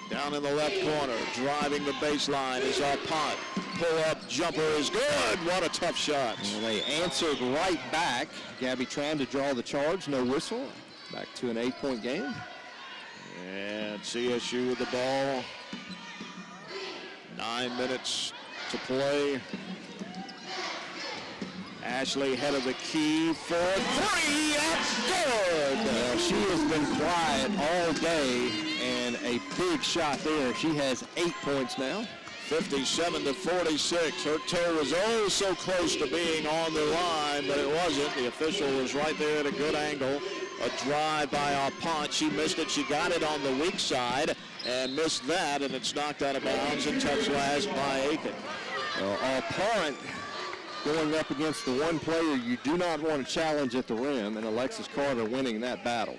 Down in the left corner, driving the baseline is our Pont. Pull-up jumper is good. What a tough shot. Well, they answered right back. Gabby trying to draw the charge, no whistle. Back to an 8-point game. And CSU with the ball. 9 minutes to play. Ashley head of the key for 3. That's good. Well, she has been quiet all day, and a big shot there. She has 8 points now. 57-46. Her toe was oh so close to being on the line, but it wasn't. The official was right there at a good angle. A drive by our Pont. She missed it. She got it on the weak side and missed that, and it's knocked out of bounds and touched last by Aiken. Our Pont going up against the one player you do not want to challenge at the rim, and Alexis Carter winning that battle.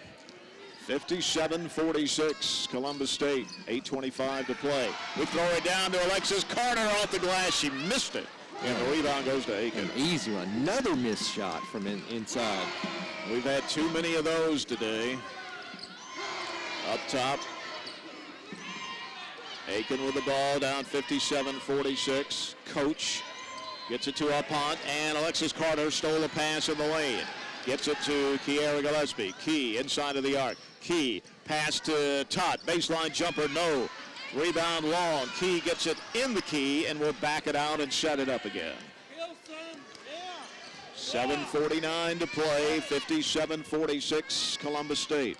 57-46, Columbus State, 8:25 to play. We throw it down to Alexis Carter off the glass. She missed it, and the rebound goes to Aiken. An easy one. Another missed shot from inside. We've had too many of those today. Up top, Aiken with the ball, down 57-46. Coach Gets it to Apont, and Alexis Carter stole a pass in the lane. Gets it to Kiera Gillespie. Key inside of the arc. Key pass to Tot. Baseline jumper, no. Rebound long. Key gets it in the key and will back it out and set it up again. 7:49 to play, 57-46 Columbus State.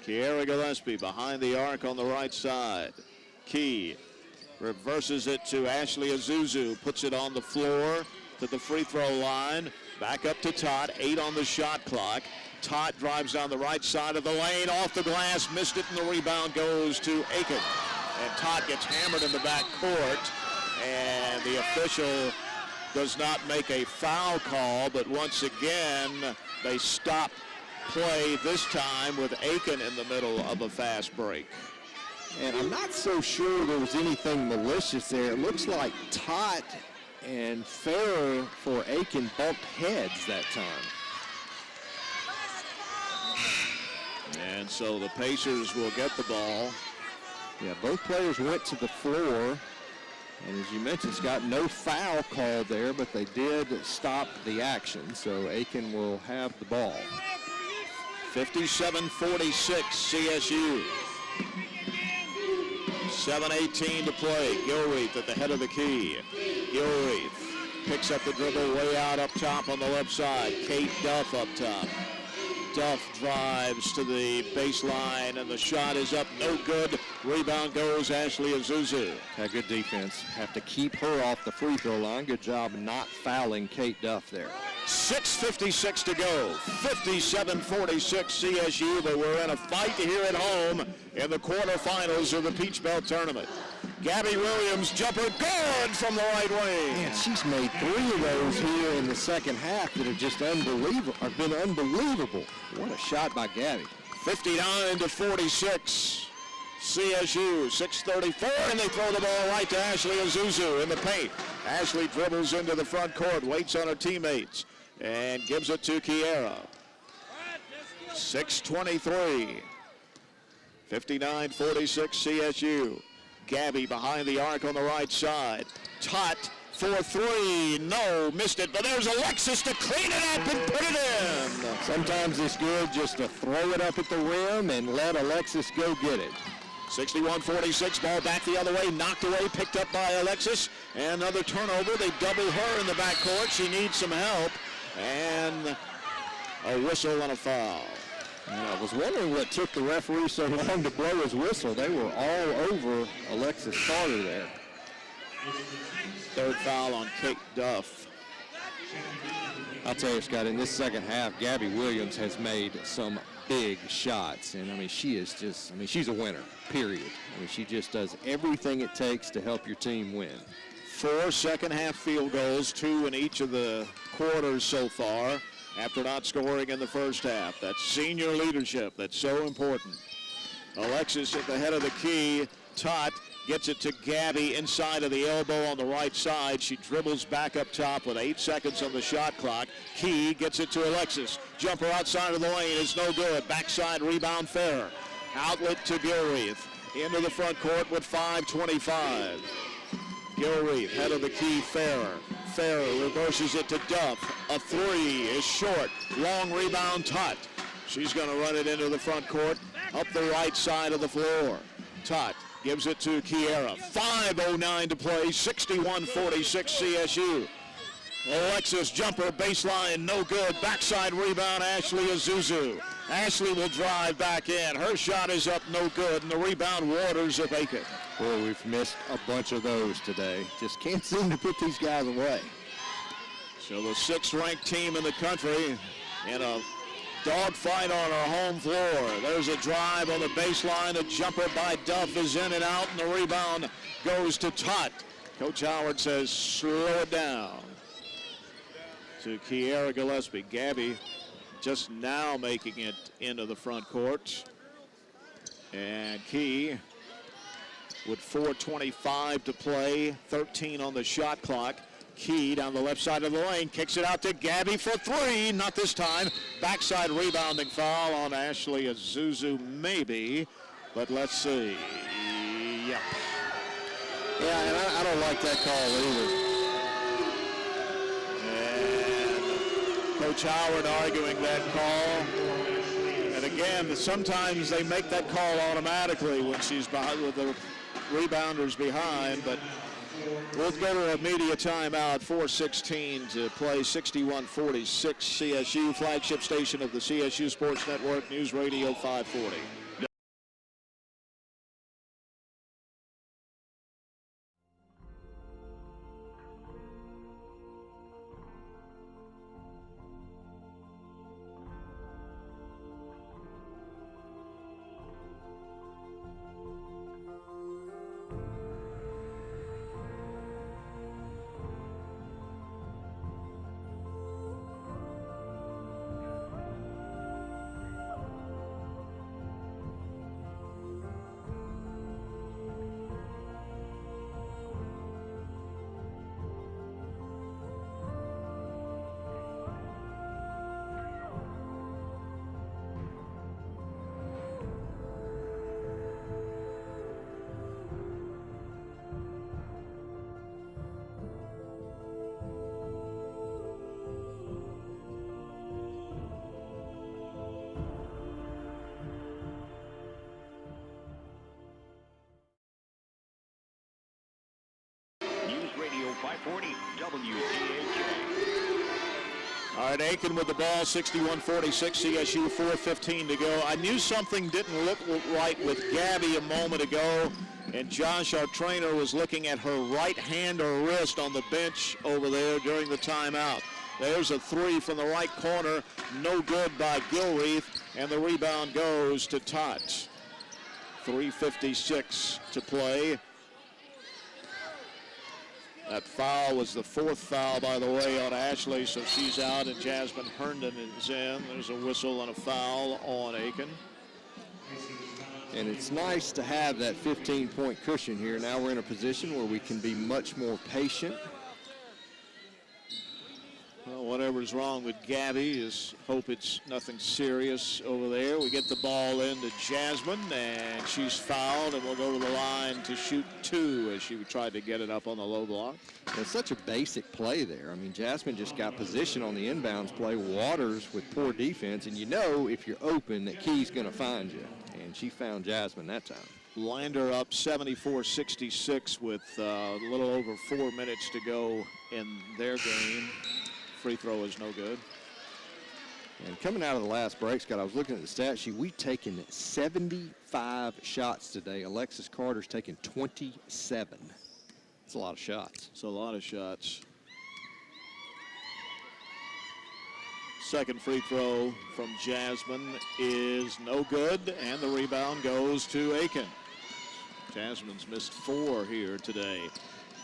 Kiera Gillespie behind the arc on the right side. Key reverses it to Ashley Azuzu, puts it on the floor to the free throw line. Back up to Tot, 8 on the shot clock. Tot drives down the right side of the lane, off the glass, missed it, and the rebound goes to Aiken. And Tot gets hammered in the back court, and the official does not make a foul call, but once again, they stop play, this time with Aiken in the middle of a fast break. And I'm not so sure there was anything malicious there. It looks like Tot and Farrer for Aiken bumped heads that time. And so the Pacers will get the ball. Yeah, both players went to the floor. And as you mentioned, Scott, no foul called there, but they did stop the action. So Aiken will have the ball. 57-46 CSU. 7:18 to play. Gilreath at the head of the key. Gilreath picks up the dribble way out up top on the left side. Kate Duff up top. Duff drives to the baseline, and the shot is up, no good. Rebound goes Ashley Azuzu. Had good defense. Have to keep her off the free throw line. Good job not fouling Kate Duff there. 6:56 to go. 57-46 CSU, but we're in a fight here at home in the quarterfinals of the Peach Belt Tournament. Gabby Williams, jumper, good from the right wing. Man, she's made 3 of those here in the second half that have just unbelievable. Have been unbelievable. What a shot by Gabby. 59-46. CSU, 6:34, and they throw the ball right to Ashley Azuzu in the paint. Ashley dribbles into the front court, waits on her teammates, and gives it to Kiera. 6:23. 59-46 CSU. Gabby behind the arc on the right side. Tot for 3. No, missed it, but there's Alexis to clean it up and put it in. Sometimes it's good just to throw it up at the rim and let Alexis go get it. 61-46, ball back the other way, knocked away, picked up by Alexis. And another turnover. They double her in the backcourt. She needs some help. And a whistle and a foul. And I was wondering what took the referee so long to blow his whistle. They were all over Alexis Carter there. Third foul on Kate Duff. I'll tell you, Scott, in this second half, Gabby Williams has made some big shots. And, I mean, she is just, I mean, she's a winner, period. I mean, she just does everything it takes to help your team win. 4 second-half field goals, 2 in each of the quarters so far, after not scoring in the first half. That's senior leadership. That's so important. Alexis at the head of the key. Tot gets it to Gabby inside of the elbow on the right side. She dribbles back up top with 8 seconds on the shot clock. Key gets it to Alexis. Jumper outside of the lane is no good. Backside rebound Farrer. Outlet to Gilreath. Into the front court with 5:25. Gilreath, head of the key, Farrer. Farrer reverses it to Duff. A 3 is short. Long rebound, Tot. She's going to run it into the front court, up the right side of the floor. Tot gives it to Kiera. 5:09 to play, 61-46 CSU. Alexis jumper, baseline, no good. Backside rebound, Ashley Azuzu. Ashley will drive back in. Her shot is up, no good, and the rebound Waters of Aiken. Boy, we've missed a bunch of those today. Just can't seem to put these guys away. So the 6th-ranked team in the country in a dogfight on our home floor. There's a drive on the baseline. A jumper by Duff is in and out, and the rebound goes to Tot. Coach Howard says, slow it down. To Kiera Gillespie. Gabby just now making it into the front court. And Key with 4:25 to play, 13 on the shot clock. Key down the left side of the lane, kicks it out to Gabby for 3, not this time. Backside rebounding foul on Ashley Azuzu, maybe, but let's see. Yep. Yeah, and I don't like that call either. And Coach Howard arguing that call. And again, sometimes they make that call automatically when she's behind, with the rebounders behind, but we'll go to a media timeout. 4:16 to play. 61-46 CSU, flagship station of the CSU Sports Network, News Radio 540. News Radio 540 WDHA. All right, Aiken with the ball, 61-46, CSU, 4:15 to go. I knew something didn't look right with Gabby a moment ago, and Josh, our trainer, was looking at her right hand or wrist on the bench over there during the timeout. There's a three from the right corner, no good by Gilreath, and the rebound goes to Tots. 3:56 to play. That foul was the fourth foul, by the way, on Ashley, so she's out, and Jasmine Herndon is in. There's a whistle and a foul on Aiken. And it's nice to have that 15-point cushion here. Now we're in a position where we can be much more patient. Well, whatever's wrong with Gabby is hope it's nothing serious over there. We get the ball into Jasmine, and she's fouled, and we'll go to the line to shoot two as she tried to get it up on the low block. It's such a basic play there. I mean, Jasmine just got position on the inbounds play. Waters with poor defense, and you know if you're open that Key's going to find you, and she found Jasmine that time. Lander up 74-66 with a little over 4 minutes to go in their game. Free throw is no good. And coming out of the last break, Scott, I was looking at the stat sheet. We've taken 75 shots today. Alexis Carter's taken 27. That's a lot of shots. It's a lot of shots. Second free throw from Jasmine is no good, and the rebound goes to Aiken. Jasmine's missed 4 here today.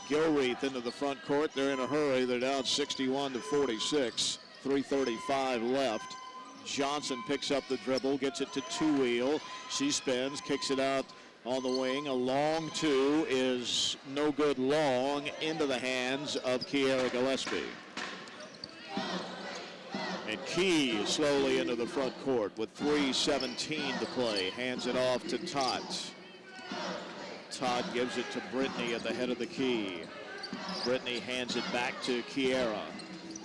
Gilreath into the front court. They're in a hurry. They're down 61-46. 3:35 left. Johnson picks up the dribble, gets it to Two-Wheel. She spins, kicks it out on the wing. A long two is no good long, into the hands of Kiera Gillespie. And Key slowly into the front court with 3:17 to play. Hands it off to Tots. Todd gives it to Brittany at the head of the key. Brittany hands it back to Kiera.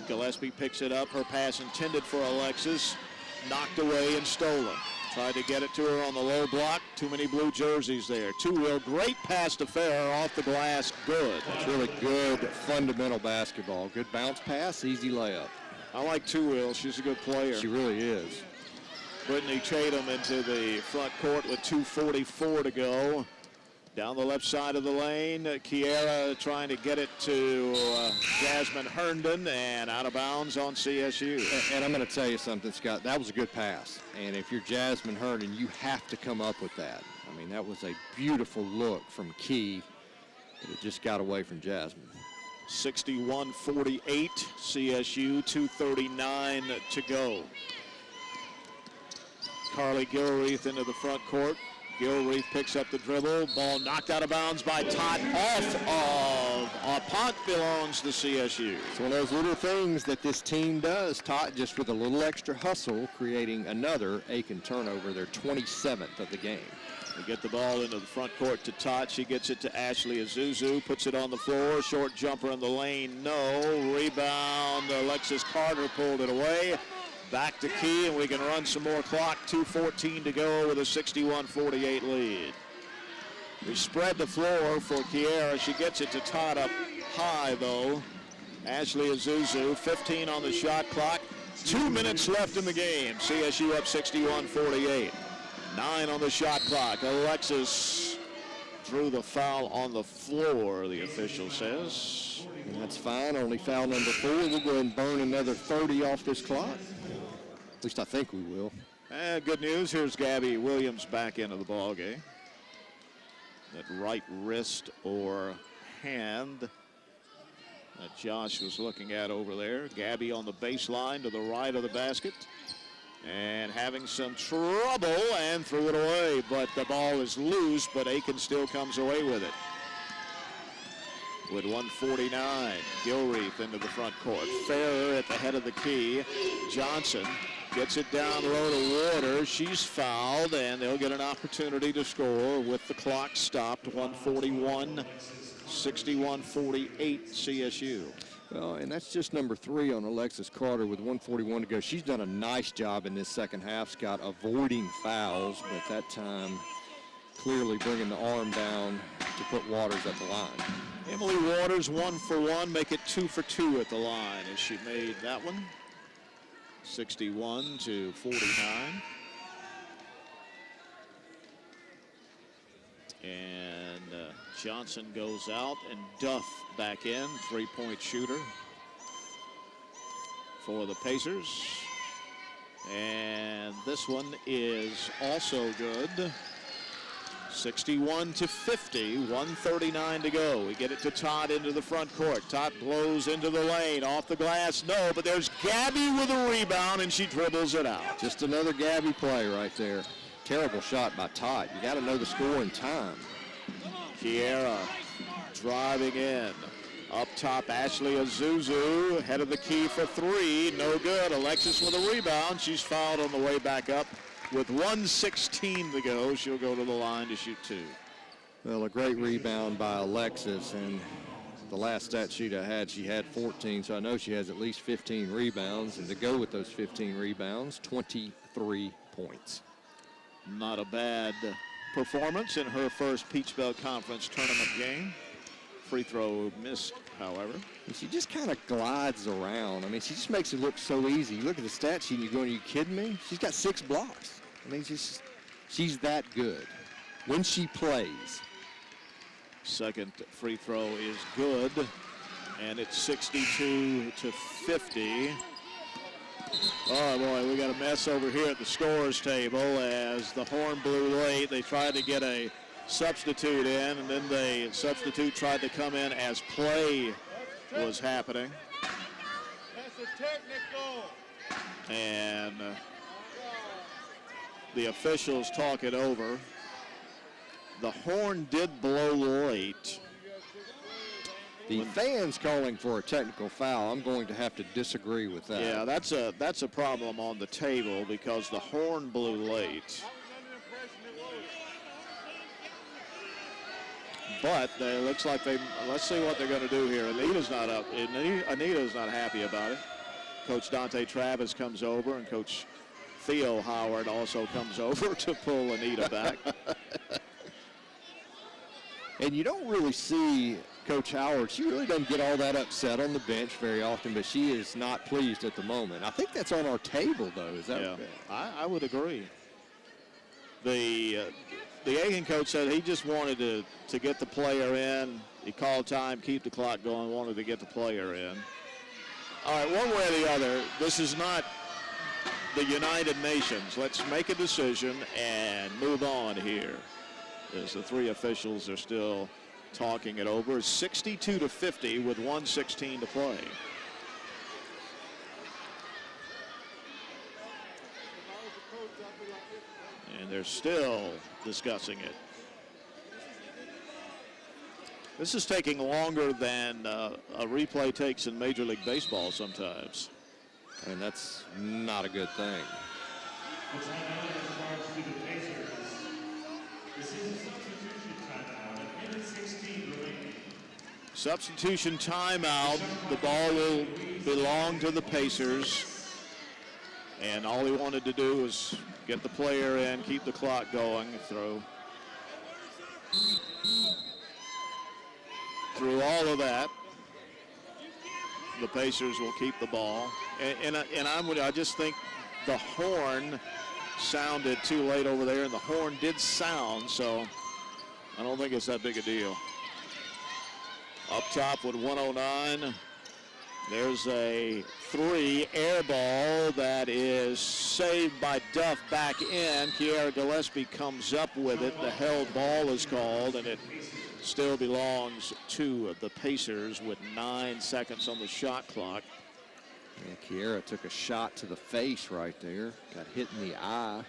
Gillespie picks it up. Her pass intended for Alexis. Knocked away and stolen. Tried to get it to her on the low block. Too many blue jerseys there. Two-wheel, great pass to Farrer off the glass. Good. That's really good fundamental basketball. Good bounce pass, easy layup. I like Two-wheel. She's a good player. She really is. Brittany Chatham into the front court with 2:44 to go. Down the left side of the lane, Kiera trying to get it to Jasmine Herndon, and out of bounds on CSU. And I'm going to tell you something, Scott. That was a good pass. And if you're Jasmine Herndon, you have to come up with that. I mean, that was a beautiful look from Key, but it just got away from Jasmine. 61-48, CSU, 2:39 to go. Carly Gilreath into the front court. Gilreath picks up the dribble. Ball knocked out of bounds by Tot. Punt belongs to CSU. It's one of those little things that this team does. Tot just with a little extra hustle, creating another Aiken turnover, their 27th of the game. They get the ball into the front court to Todd. She gets it to Ashley Azuzu, puts it on the floor. Short jumper in the lane, no. Rebound, Alexis Carter pulled it away. Back to Key, and we can run some more clock. 2:14 to go with a 61-48 lead. We spread the floor for Kiera. She gets it to Todd up high, though. Ashley Azuzu, 15 on the shot clock. 2 minutes left in the game. CSU up 61-48. 9 on the shot clock. Alexis drew the foul on the floor, the official says. And that's fine. Only foul number 4. We'll go ahead and burn another 30 off this clock. At least I think we will. Good news. Here's Gabby Williams back into the ball game. That right wrist or hand that Josh was looking at over there. Gabby on the baseline to the right of the basket. And having some trouble and threw it away. But the ball is loose, but Aiken still comes away with it. With 1:49, Gilreath into the front court. Ferrer at the head of the key. Johnson gets it down low to Waters. She's fouled, and they'll get an opportunity to score with the clock stopped. 1:41, 61-48 CSU. Well, and that's just number 3 on Alexis Carter with 1:41 to go. She's done a nice job in this second half, Scott, avoiding fouls, but that time clearly bringing the arm down to put Waters at the line. Emily Waters 1 for 1, make it 2 for 2 at the line as she made that one. 61-49. And Johnson goes out and Duff back in, 3-point shooter for the Pacers. And this one is also good. 61-50, 1:39 to go. We get it to Todd into the front court. Todd blows into the lane, off the glass, no, but there's Gabby with a rebound, and she dribbles it out. Just another Gabby play right there. Terrible shot by Todd. You got to know the score in time. Kiera driving in. Up top, Ashley Azuzu, head of the key for 3, no good. Alexis with a rebound. She's fouled on the way back up. With 1:16 to go, she'll go to the line to shoot 2. Well, a great rebound by Alexis, and the last stat sheet I had, she had 14, so I know she has at least 15 rebounds, and to go with those 15 rebounds, 23 points. Not a bad performance in her first Peach Belt Conference tournament game. Free throw missed, however. And she just kind of glides around. I mean, she just makes it look so easy. You look at the stat sheet and you're going, are you kidding me? She's got 6 blocks. I mean, she's that good when she plays. Second free throw is good, and it's 62-50. Oh boy, we got a mess over here at the scorers table as the horn blew late. They tried to get a substitute in, and then the substitute tried to come in as play was happening. That's a technical. And the officials talk it over. The horn did blow late. The fans calling for a technical foul. I'm going to have to disagree with that. Yeah, that's a problem on the table because the horn blew late. But it looks like let's see what they're going to do here. Anita's not up. Anita's not happy about it. Coach Dante Travis comes over, and Coach Theo Howard also comes over to pull Anita back. And you don't really see Coach Howard. She really doesn't get all that upset on the bench very often, but she is not pleased at the moment. I think that's on our table, though. Is that? Yeah, I would agree. The Aiken coach said he just wanted to get the player in. He called time, keep the clock going, wanted to get the player in. All right, one way or the other, this is not the United Nations. Let's make a decision and move on here. As the 3 officials are still talking it over. 62-50 with 1:16 to play. And they're still discussing it. This is taking longer than a replay takes in Major League Baseball sometimes. And that's not a good thing. The timeout is to the Pacers. This Substitution timeout. The ball will belong to the Pacers. And all he wanted to do was get the player in, keep the clock going, through all of that. The Pacers will keep the ball. I just think the horn sounded too late over there, and the horn did sound, so I don't think it's that big a deal. Up top with 109. There's a 3 air ball that is saved by Duff back in. Kiara Gillespie comes up with it. The held ball is called, and it still belongs to the Pacers with 9 seconds on the shot clock. Yeah, Kiara took a shot to the face right there. Got hit in the eye.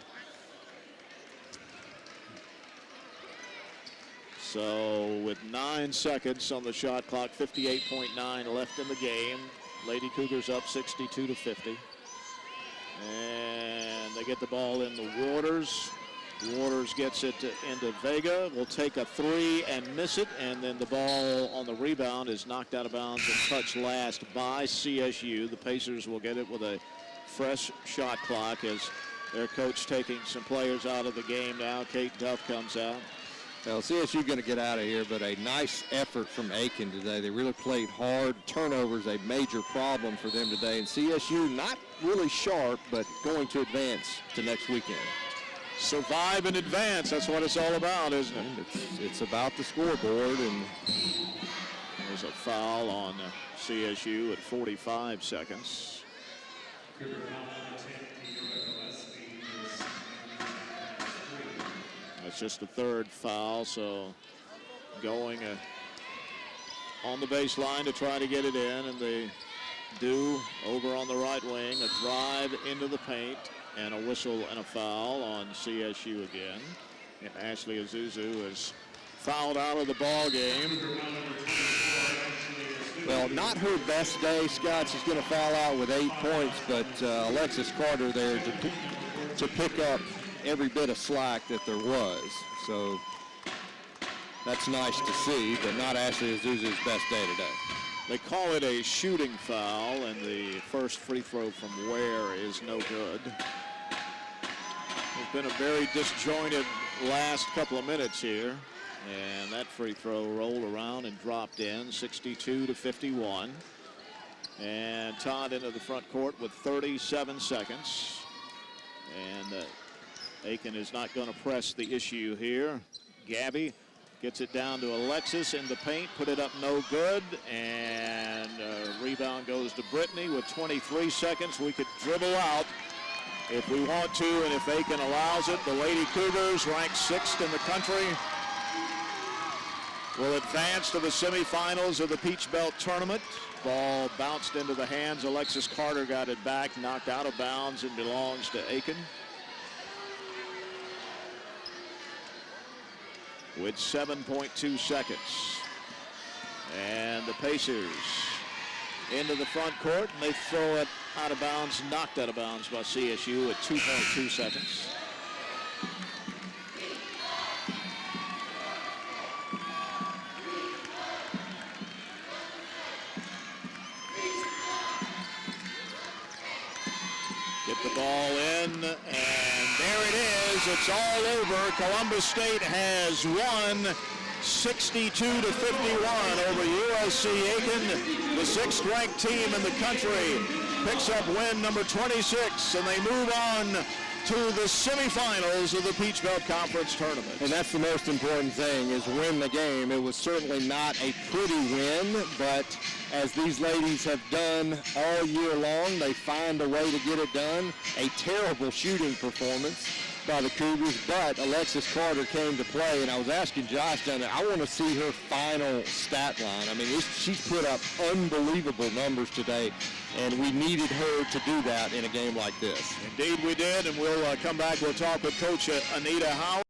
So with 9 seconds on the shot clock, 58.9 left in the game. Lady Cougars up 62-50. And they get the ball in the Waters. Waters gets it into Vega. Will take a 3 and miss it. And then the ball on the rebound is knocked out of bounds and touched last by CSU. The Pacers will get it with a fresh shot clock as their coach taking some players out of the game now. Kate Duff comes out. Well, CSU going to get out of here, but a nice effort from Aiken today. They really played hard. Turnovers a major problem for them today. And CSU not really sharp, but going to advance to next weekend. Survive and advance. That's what it's all about, isn't it? It's about the scoreboard. And there's a foul on CSU at 45 seconds. That's just the 3rd foul, so going on the baseline to try to get it in, and they do over on the right wing. A drive into the paint and a whistle and a foul on CSU again. And Ashley Azuzu is fouled out of the ball game. Well, not her best day, Scott. She's going to foul out with 8 points, but Alexis Carter there to pick up every bit of slack that there was. So that's nice to see, but not Ashley Azuzu's best day today. They call it a shooting foul, and the first free throw from Ware is no good. It's been a very disjointed last couple of minutes here, and that free throw rolled around and dropped in, 62-51. And Todd into the front court with 37 seconds. And Aiken is not going to press the issue here. Gabby gets it down to Alexis in the paint, put it up no good, and rebound goes to Brittany with 23 seconds. We could dribble out if we want to, and if Aiken allows it. The Lady Cougars, ranked 6th in the country, will advance to the semifinals of the Peach Belt Tournament. Ball bounced into the hands. Alexis Carter got it back, knocked out of bounds, and belongs to Aiken. With 7.2 seconds. And the Pacers into the front court, and they throw it out of bounds, knocked out of bounds by CSU at 2.2 seconds. Get the ball in, and there it is. It's all over. Columbus State has won 62-51 over USC Aiken. The 6th-ranked team in the country picks up win number 26, and they move on to the semifinals of the Peach Belt Conference Tournament. And that's the most important thing, is win the game. It was certainly not a pretty win, but as these ladies have done all year long, they find a way to get it done. A terrible shooting performance by the Cougars, but Alexis Carter came to play, and I was asking Josh down there, I want to see her final stat line. I mean, she's put up unbelievable numbers today, and we needed her to do that in a game like this. Indeed we did, and we'll come back. We'll talk with Coach Anita Howard.